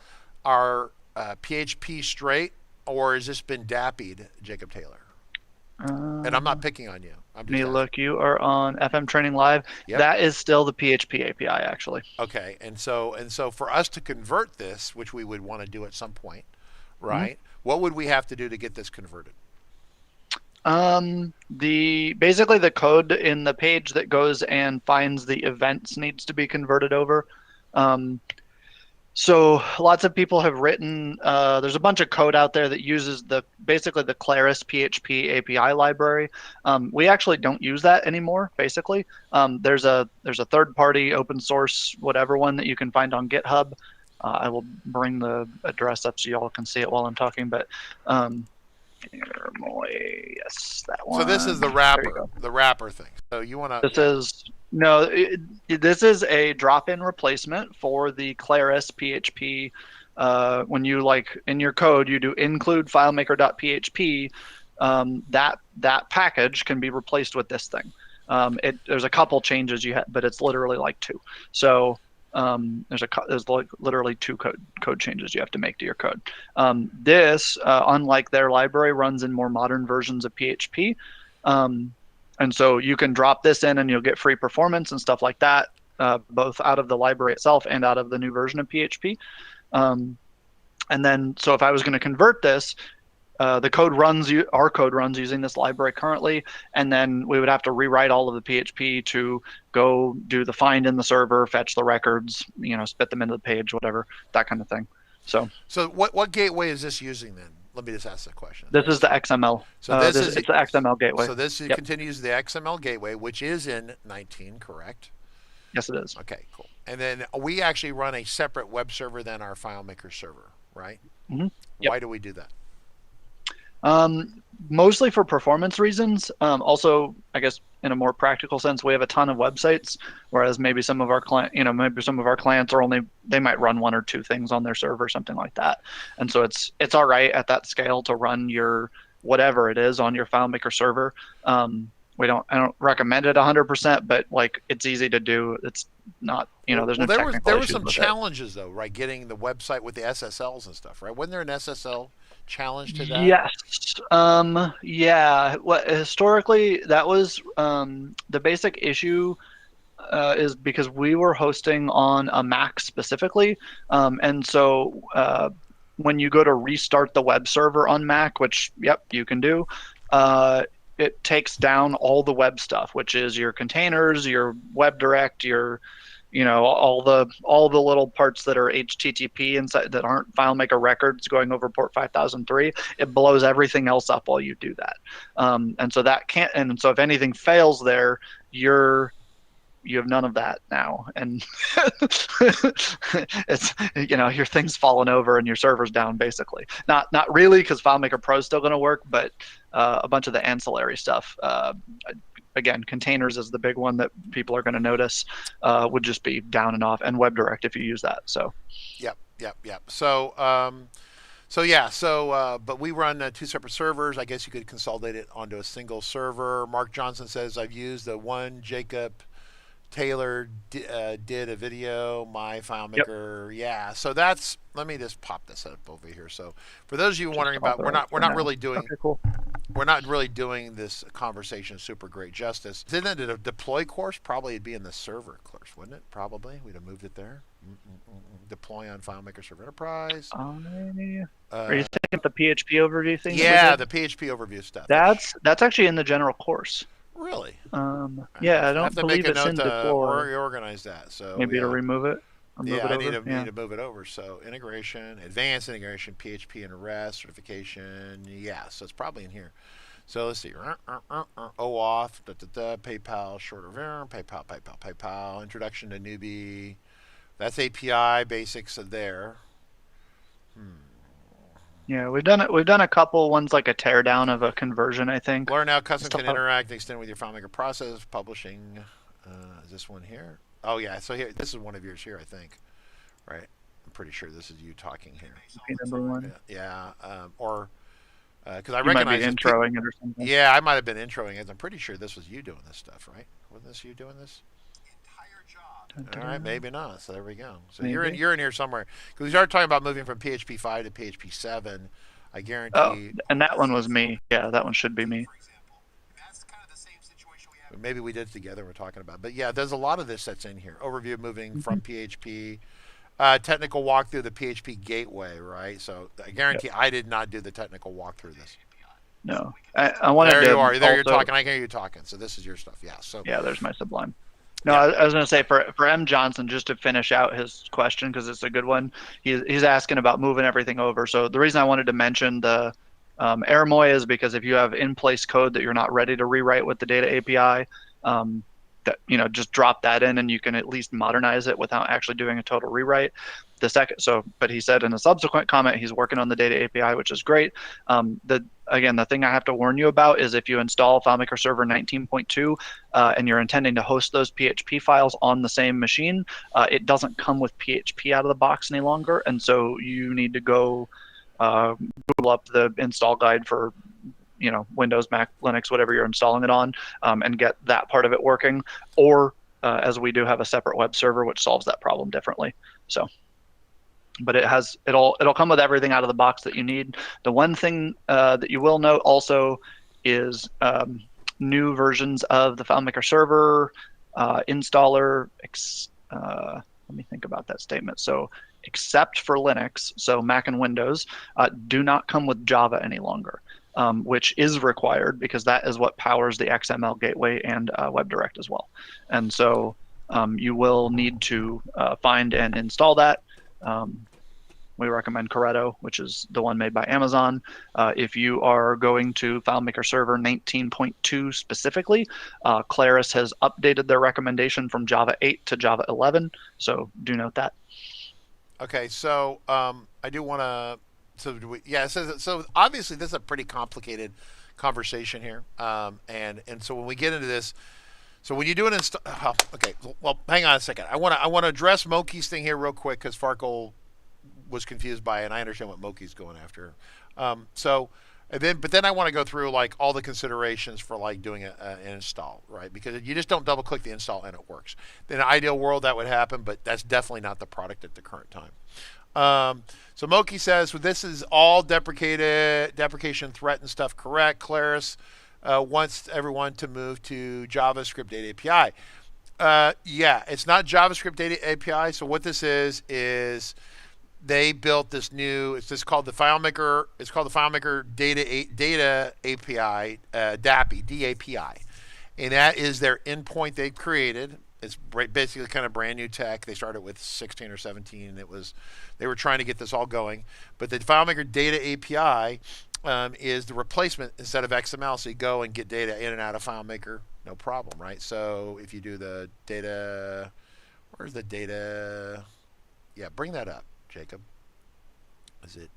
our PHP straight, or has this been DAPI'd, Jacob Taylor? And I'm not picking on you. I'm Let just me asking. look. You are on FM Training Live. Yep. That is still the PHP API, actually. Okay, and so for us to convert this, which we would want to do at some point, right? What would we have to do to get this converted? Basically the code in the page that goes and finds the events needs to be converted over. So lots of people have written, there's a bunch of code out there that uses basically the Claris PHP API library. We actually don't use that anymore, basically. There's a third-party open source whatever one that you can find on GitHub. I will bring the address up so y'all can see it while I'm talking, but yes, that one. So this is the wrapper thing. So you want to... This is a drop-in replacement for the Claris PHP. When you in your code, you do include FileMaker.php. That package can be replaced with this thing. There's a couple changes but it's literally like 2. So there's literally 2 code changes you have to make to your code. This, unlike their library, runs in more modern versions of PHP. And so you can drop this in and you'll get free performance and stuff like that, both out of the library itself and out of the new version of PHP. And then, so if I was going to convert this, our code runs using this library currently, and then we would have to rewrite all of the PHP to go do the find in the server, fetch the records, spit them into the page, whatever, that kind of thing. So what gateway is this using then? Let me just ask that question. This is the XML. So it's the XML gateway. So this continues the XML gateway, which is in 19, correct? Yes, it is. Okay, cool. And then we actually run a separate web server than our FileMaker server, right? Mm-hmm. Yep. Why do we do that? Mostly for performance reasons. Also, I guess in a more practical sense, we have a ton of websites, whereas maybe some of our clients they might run 1 or 2 things on their server, something like that. And so it's all right at that scale to run your whatever it is on your FileMaker server. I don't recommend it 100%, but it's easy to do. It's not, there's no technical issues. There were some challenges though, right? Getting the website with the SSLs and stuff, right? Wasn't there an SSL challenge to that? Yes. Yeah. Historically, that was the basic issue is because we were hosting on a Mac specifically, and so when you go to restart the web server on Mac, which you can do, it takes down all the web stuff, which is your containers, your web direct, your all the little parts that are HTTP inside that aren't FileMaker records going over port 5003. It blows everything else up while you do that. And so if anything fails there, you have none of that now, and it's your thing's fallen over and your server's down basically. Not really, because FileMaker Pro is still going to work, but a bunch of the ancillary stuff. Again, containers is the big one that people are going to notice. Would just be down and off, and WebDirect if you use that. So. Yep. So, but we run 2 separate servers. I guess you could consolidate it onto a single server. Mark Johnson says I've used the one Jacob Taylor did a video, my FileMaker. Yep. Yeah. So let me just pop this up over here. So for those of you wondering about, we're not really doing. Okay, cool. We're not really doing this conversation super great justice. Didn't it a deploy course? Probably it'd be in the server course, wouldn't it? Probably. We'd have moved it there. Deploy on FileMaker Server Enterprise. Are you thinking the PHP overview thing? Yeah, the PHP overview stuff. That's actually in the general course. Really? Yeah, I don't believe it's in deploy. Reorganize that. So maybe to remove it. I need to move it over. So integration, advanced integration, PHP and REST certification. Yeah, so it's probably in here. So let's see. OAuth, PayPal, shorter PayPal. Introduction to newbie. That's API basics of there. Yeah, we've done a couple ones, like a teardown of a conversion, I think. Learn how custom can interact and extend with your FileMaker process. Publishing. Is this one here? Oh yeah. So here, this is one of yours here, I think. Right. I'm pretty sure this is you talking here. Number 1. Yeah. Or because I might recognize be introing it or something. Yeah, I might have been introing it. I'm pretty sure this was you doing this stuff, right? Wasn't this you doing this? All right, maybe not. So there we go. So you're in here somewhere, because we started talking about moving from PHP 5 to PHP 7. I guarantee. Oh, and that one was me. Yeah, that one should be me. Maybe we did it together. We're talking about, but yeah, there's a lot of this that's in here. Overview of moving from PHP, technical walkthrough the PHP gateway, right? So I guarantee I did not do the technical walkthrough of this. No, I wanted there to. You are. There also, you're talking. I can hear you talking. So this is your stuff. Yeah. So yeah, there's my Sublime. No, I was going to say for M. Johnson, just to finish out his question, because it's a good one, he's asking about moving everything over. So the reason I wanted to mention the Aramoy is because if you have in-place code that you're not ready to rewrite with the data API, that just drop that in and you can at least modernize it without actually doing a total rewrite. But he said in a subsequent comment he's working on the data API, which is great. The thing I have to warn you about is if you install FileMaker Server 19.2 and you're intending to host those PHP files on the same machine, it doesn't come with PHP out of the box any longer, and so you need to go Google up the install guide for Windows, Mac, Linux, whatever you're installing it on, and get that part of it working. Or as we do have a separate web server which solves that problem differently. So, but it'll come with everything out of the box that you need. The one thing that you will note also is new versions of the FileMaker Server installer. Let me think about that statement. So, except for Linux, so Mac and Windows, do not come with Java any longer. Which is required because that is what powers the XML gateway and WebDirect as well. And so you will need to find and install that. We recommend Corretto, which is the one made by Amazon. If you are going to FileMaker Server 19.2 specifically, Claris has updated their recommendation from Java 8 to Java 11. So do note that. Okay, so I do want to. So obviously this is a pretty complicated conversation here, and so when we get into this, so when you do an install, okay, well, hang on a second. I want to address Moki's thing here real quick because Farkle was confused by it, and I understand what Moki's going after. But then I want to go through like all the considerations for like doing an install, right? Because you just don't double click the install and it works. In an ideal world that would happen, but that's definitely not the product at the current time. So Moki says, well, this is all deprecation threat and stuff correct. Claris wants everyone to move to JavaScript Data API. Yeah, it's not JavaScript Data API. So what this is they built this new, it's called the FileMaker, Data API, DAPI. And that is their endpoint they created. It's basically kind of brand new tech. They started with 16 or 17. They were trying to get this all going. But the FileMaker Data API is the replacement instead of XML. So you go and get data in and out of FileMaker, no problem, right? So if you do the data, where's the data? Yeah, bring that up, Jacob. Is it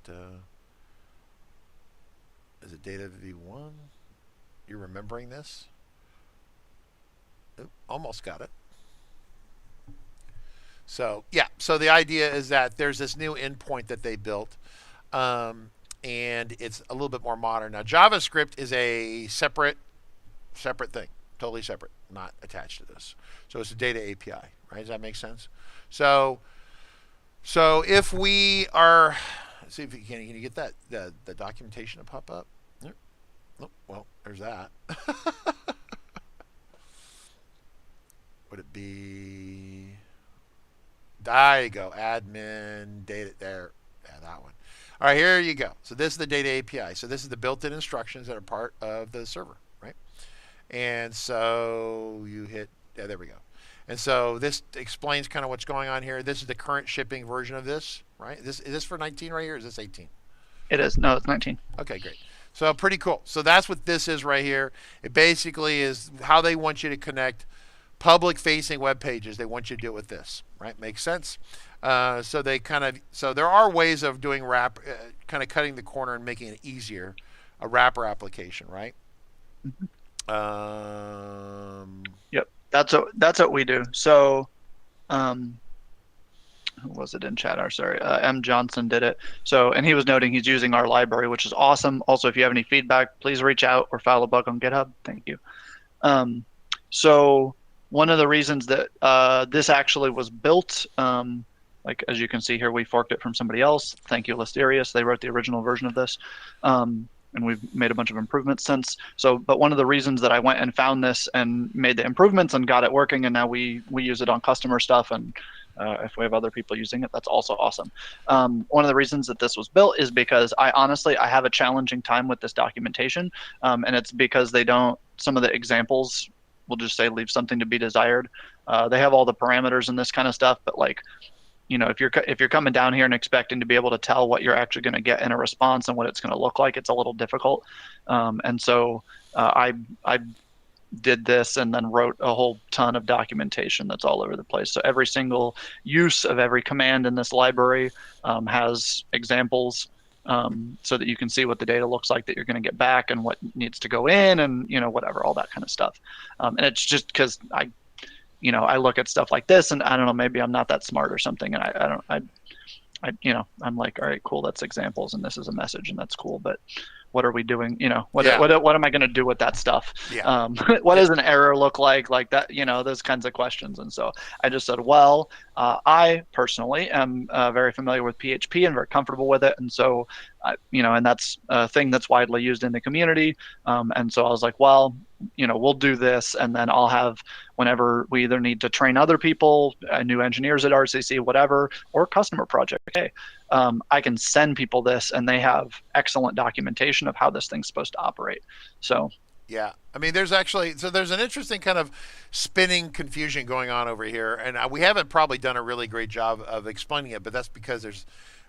data v1? You're remembering this? Oop, almost got it. So yeah, so the idea is that there's this new endpoint that they built, and it's a little bit more modern. Now JavaScript is a separate thing, totally separate, not attached to this. So it's a data API, right? Does that make sense? So if we are, let's see if you can you get that the documentation to pop up? Oh, well, there's that. Would it be? There you go. Admin data there. Yeah, that one. All right, here you go. So this is the data API. So this is the built-in instructions that are part of the server, right? And so you hit. Yeah, there we go. And so this explains kind of what's going on here. This is the current shipping version of this, right? Is this for 19 right here? Or is this 18? It is. No, it's 19. Okay, great. So pretty cool. So that's what this is right here. It basically is how they want you to connect public-facing web pages. They want you to do it with this, right? Makes sense. So there are ways of doing kind of cutting the corner and making it easier, a wrapper application, right? Mm-hmm. Yep, that's what we do. So, who was it in chat? Sorry, M. Johnson did it. So, and he was noting he's using our library, which is awesome. Also, if you have any feedback, please reach out or file a bug on GitHub. Thank you. So one of the reasons that this actually was built, like as you can see here, we forked it from somebody else. Thank you, Listerius. They wrote the original version of this. and we've made a bunch of improvements since. So, but one of the reasons that I went and found this and made the improvements and got it working, and now we use it on customer stuff, and if we have other people using it, that's also awesome. One of the reasons that this was built is because I have a challenging time with this documentation, and it's because some of the examples will just say leave something to be desired. They have all the parameters and this kind of stuff, but like, if you're coming down here and expecting to be able to tell what you're actually going to get in a response and what it's going to look like, it's a little difficult. And so I did this and then wrote a whole ton of documentation that's all over the place. So every single use of every command in this library has examples, so that you can see what the data looks like that you're going to get back and what needs to go in, and whatever, all that kind of stuff. And it's just because I look at stuff like this and I don't know, maybe I'm not that smart or something, and I'm like, all right, cool, that's examples and this is a message and that's cool, but what are we doing? What am I going to do with that stuff? Yeah. What does an error look like that? Those kinds of questions. And so I just said, well, I personally am very familiar with PHP and very comfortable with it. And so, and that's a thing that's widely used in the community. And so I was like, well, we'll do this, and then I'll have, whenever we either need to train other people, new engineers at RCC, whatever, or customer project, hey, I can send people this, and they have excellent documentation of how this thing's supposed to operate. So yeah, I mean, there's an interesting kind of spinning confusion going on over here, and we haven't probably done a really great job of explaining it, but that's because it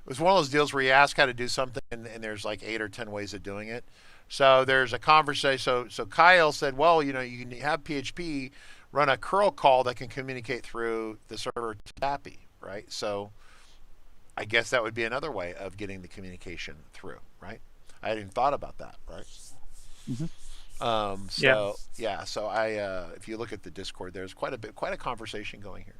was one of those deals where you ask how to do something, and there's like 8 or 10 ways of doing it. So there's a conversation. So Kyle said, well, you can have PHP run a curl call that can communicate through the server to DAPI, right? So I guess that would be another way of getting the communication through, right? I hadn't even thought about that, right? Mm-hmm. So if you look at the Discord, there's quite a conversation going here.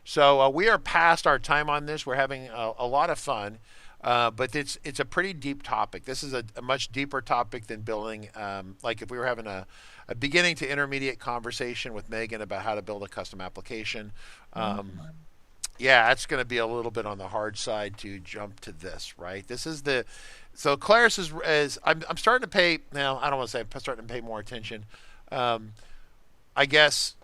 So we are past our time on this. We're having a lot of fun. But it's a pretty deep topic. This is a much deeper topic than building. Like if we were having a beginning to intermediate conversation with Megan about how to build a custom application, it's going to be a little bit on the hard side to jump to this, right? So Claris is I'm starting to pay now. I don't want to say I'm starting to pay more attention. I guess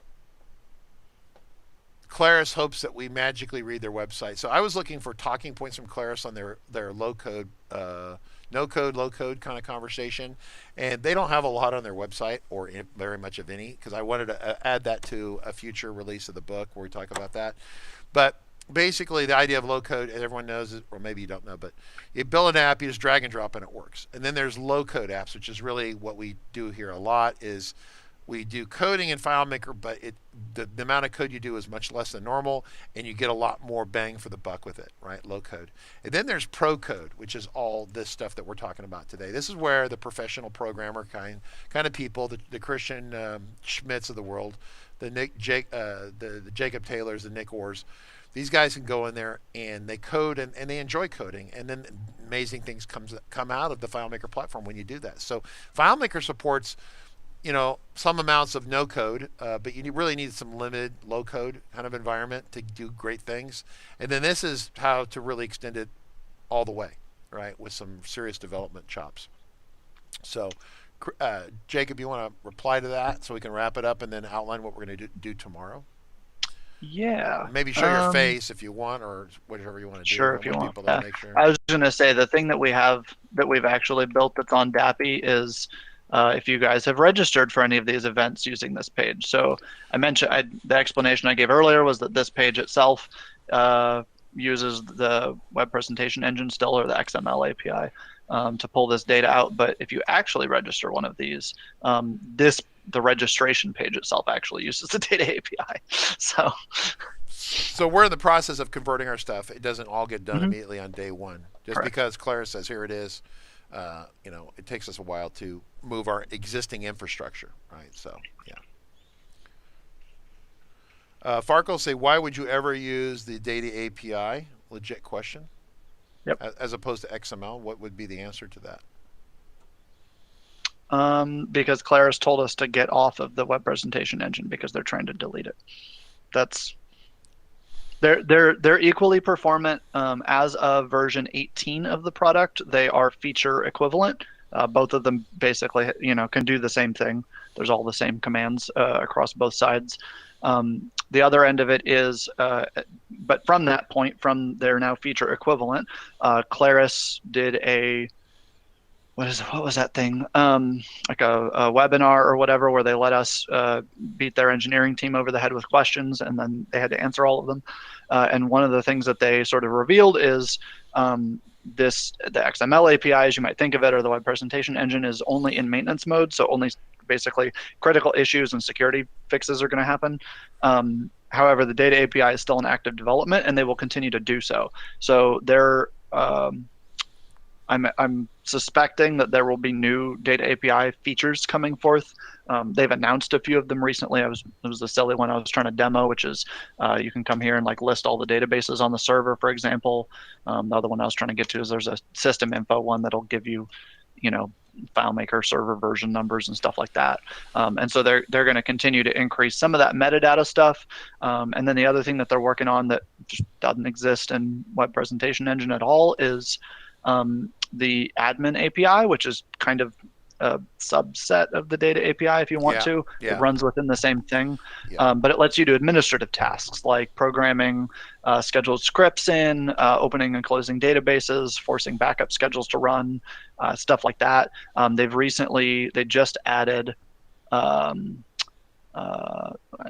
Claris hopes that we magically read their website. So I was looking for talking points from Claris on their low code, no code, low code kind of conversation, and they don't have a lot on their website, or very much of any, because I wanted to add that to a future release of the book where we talk about that. But basically, the idea of low code, as everyone knows, or maybe you don't know, but you build an app, you just drag and drop, and it works. And then there's low code apps, which is really what we do here a lot. Is we do coding in FileMaker, but the amount of code you do is much less than normal, and you get a lot more bang for the buck with it, right? Low code. And then there's pro code, which is all this stuff that we're talking about today. This is where the professional programmer kind of people, the Christian Schmidts of the world, the Jacob Taylors, the Nick Orrs, these guys can go in there and they code and they enjoy coding, and then amazing things come out of the FileMaker platform when you do that. So FileMaker supports some amounts of no code, but you really need some limited low code kind of environment to do great things. And then this is how to really extend it all the way, right? With some serious development chops. So Jacob, you want to reply to that so we can wrap it up and then outline what we're going to do tomorrow? Yeah. Maybe show your face if you want, or whatever you want to do. Sure, if you want. Make sure. I was going to say the thing that we've actually built that's on DAPI is if you guys have registered for any of these events using this page. So I mentioned the explanation I gave earlier was that this page itself uses the web presentation engine still, or the XML API, to pull this data out. But if you actually register one of these, the registration page itself actually uses the data API. So we're in the process of converting our stuff. It doesn't all get done immediately on day one. Just Correct. Because Clara says, here it is. It takes us a while to move our existing infrastructure, right? So, yeah. Farkle say, why would you ever use the data API? Legit question. Yep. As opposed to XML, what would be the answer to that? Because Claris told us to get off of the web presentation engine because they're trying to delete it. They're equally performant as of version 18 of the product. They are feature equivalent. Both of them basically, can do the same thing. There's all the same commands across both sides. The other end of it is, but from that point, from their now feature equivalent, Claris did what was that thing? Like a webinar or whatever, where they let us beat their engineering team over the head with questions, and then they had to answer all of them. And one of the things that they sort of revealed is the XML API, as you might think of it, or the web presentation engine, is only in maintenance mode, so only basically critical issues and security fixes are going to happen. However, the data API is still in active development, and they will continue to do so. So they're I'm suspecting that there will be new data API features coming forth. They've announced a few of them recently. It was the silly one I was trying to demo, which is you can come here and like list all the databases on the server, for example. The other one I was trying to get to is there's a system info one that'll give you, FileMaker server version numbers and stuff like that. And so they're going to continue to increase some of that metadata stuff. And then the other thing that they're working on that just doesn't exist in Web Presentation Engine at all is the admin API, which is kind of a subset of the data API if you want to. It runs within the same thing, but it lets you do administrative tasks like programming scheduled scripts in, opening and closing databases, forcing backup schedules to run, stuff like that. They just added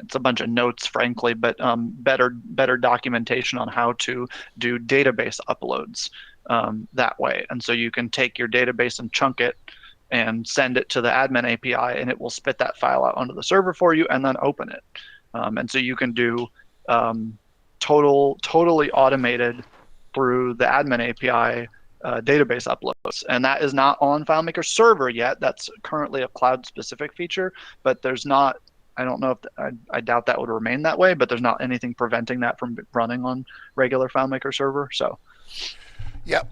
it's a bunch of notes, frankly, but better documentation on how to do database uploads that way. And so you can take your database and chunk it and send it to the admin API, and it will spit that file out onto the server for you and then open it. And so you can do totally automated through the admin API database uploads. And that is not on FileMaker Server yet. That's currently a cloud-specific feature, but there's not, I don't know if, I doubt that would remain that way, but there's not anything preventing that from running on regular FileMaker Server. So. Yep.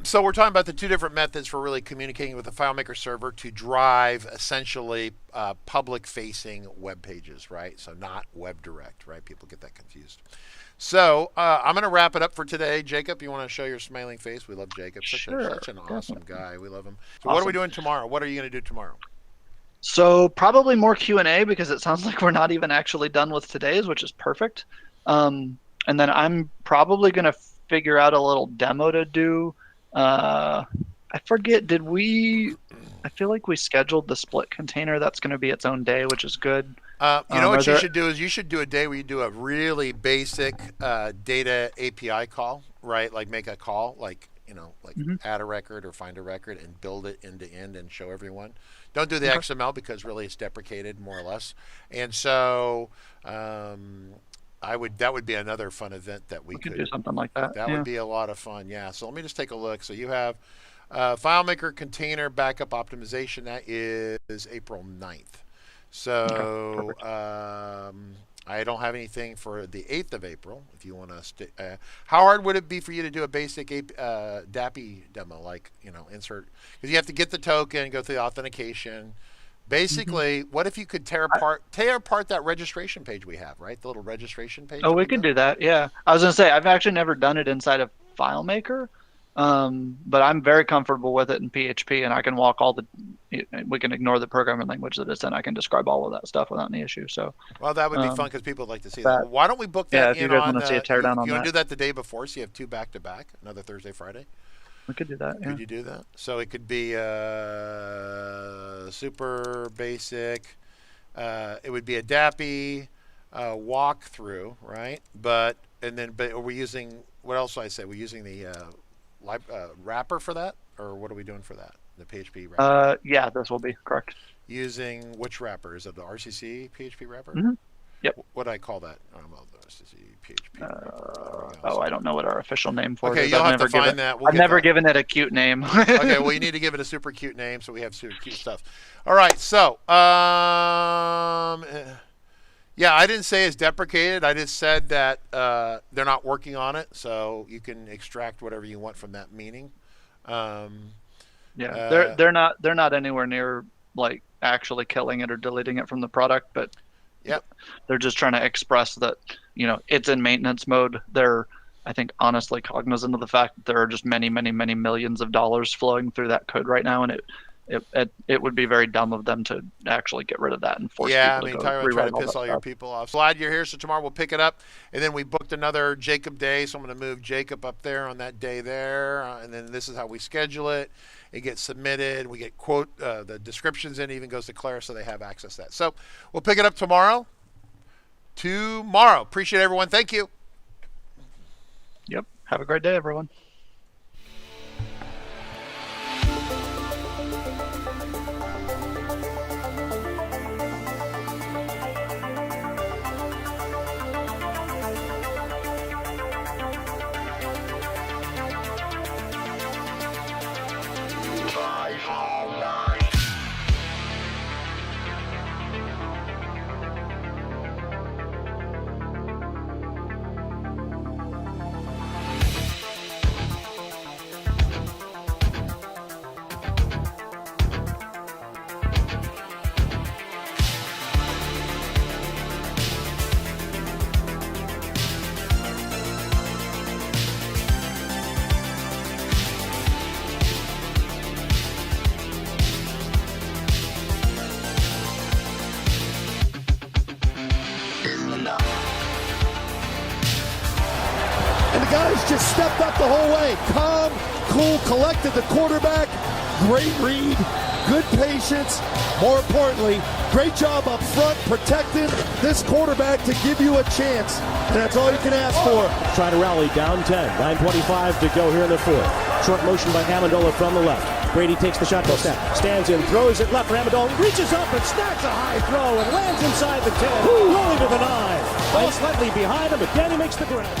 So we're talking about the two different methods for really communicating with the FileMaker Server to drive essentially public-facing web pages, right? So not web direct, right? People get that confused. So I'm going to wrap it up for today. Jacob, you want to show your smiling face? We love Jacob. Such an awesome guy. We love him. So what are we doing tomorrow? What are you going to do tomorrow? So probably more Q&A, because it sounds like we're not even actually done with today's, which is perfect. And then I'm probably going to figure out a little demo to do. I forget, I feel like we scheduled the split container. That's going to be its own day, which is good. You know what you should do is you should do a day where you do a really basic data API call, right? Like make a call, like add a record or find a record and build it end to end and show everyone. Don't do the XML because really it's deprecated more or less. And so that would be another fun event that we could do something like that. That would be a lot of fun. Yeah. So let me just take a look. So you have FileMaker Container Backup Optimization. That is April 9th. So I don't have anything for the 8th of April. If you want to, how hard would it be for you to do a basic DAPI demo, like insert? Because you have to get the token, go through the authentication. Basically, what if you could tear apart that registration page we have, right? The little registration page. Oh, we could do that. Yeah, I was gonna say I've actually never done it inside of FileMaker, but I'm very comfortable with it in PHP, and I can walk we can ignore the programming language that it's in. I can describe all of that stuff without any issue. So. Well, that would be fun because people would like to see that. Why don't we book that if you guys want to see a teardown on that. You want to do that the day before, so you have two back to back, another Thursday, Friday. We could do that. Could you do that? So it could be super basic. It would be a DAPI walkthrough, right? But are we using, what else do I say? We're using the wrapper for that, or what are we doing for that? The PHP wrapper. Yeah, this will be correct. Using which wrapper? Is it the RCC PHP wrapper? Mm-hmm. Yep. What do I call that? The RCC PHP. I don't know what our official name for it is. Okay, you'll have to find that. I've never given it a cute name. Okay, well, you need to give it a super cute name, so we have super cute stuff. All right, so, yeah, I didn't say it's deprecated. I just said that they're not working on it, so you can extract whatever you want from that meaning. Yeah, they're not anywhere near like actually killing it or deleting it from the product, but they're just trying to express that it's in maintenance mode. They're, I think, honestly cognizant of the fact that there are just many millions of dollars flowing through that code right now, and it would be very dumb of them to actually get rid of that and force yeah, I people mean, to talk go about trying rewrite to all piss that all your stuff. people off. Glad you're here. So tomorrow we'll pick it up, and then we booked another Jacob day. So I'm going to move Jacob up there on that day there, and then this is how we schedule it. It gets submitted. We get the descriptions in. It even goes to Claire, so they have access to that. So we'll pick it up tomorrow. Appreciate everyone. Thank you. Yep. Have a great day, everyone. And the guys just stepped up the whole way. Calm, cool, collected the quarterback. Great read, good patience. More importantly, great job up front protecting this quarterback to give you a chance. And that's all you can ask for. Try to rally down 10. 9:25 to go here in the fourth. Short motion by Amendola from the left. Brady takes the shotgun snap. Stands in, throws it left for Amendola. Reaches up and snacks a high throw and lands inside the 10. Rolling to the 9. Ball slightly behind him, but Danny makes the grab.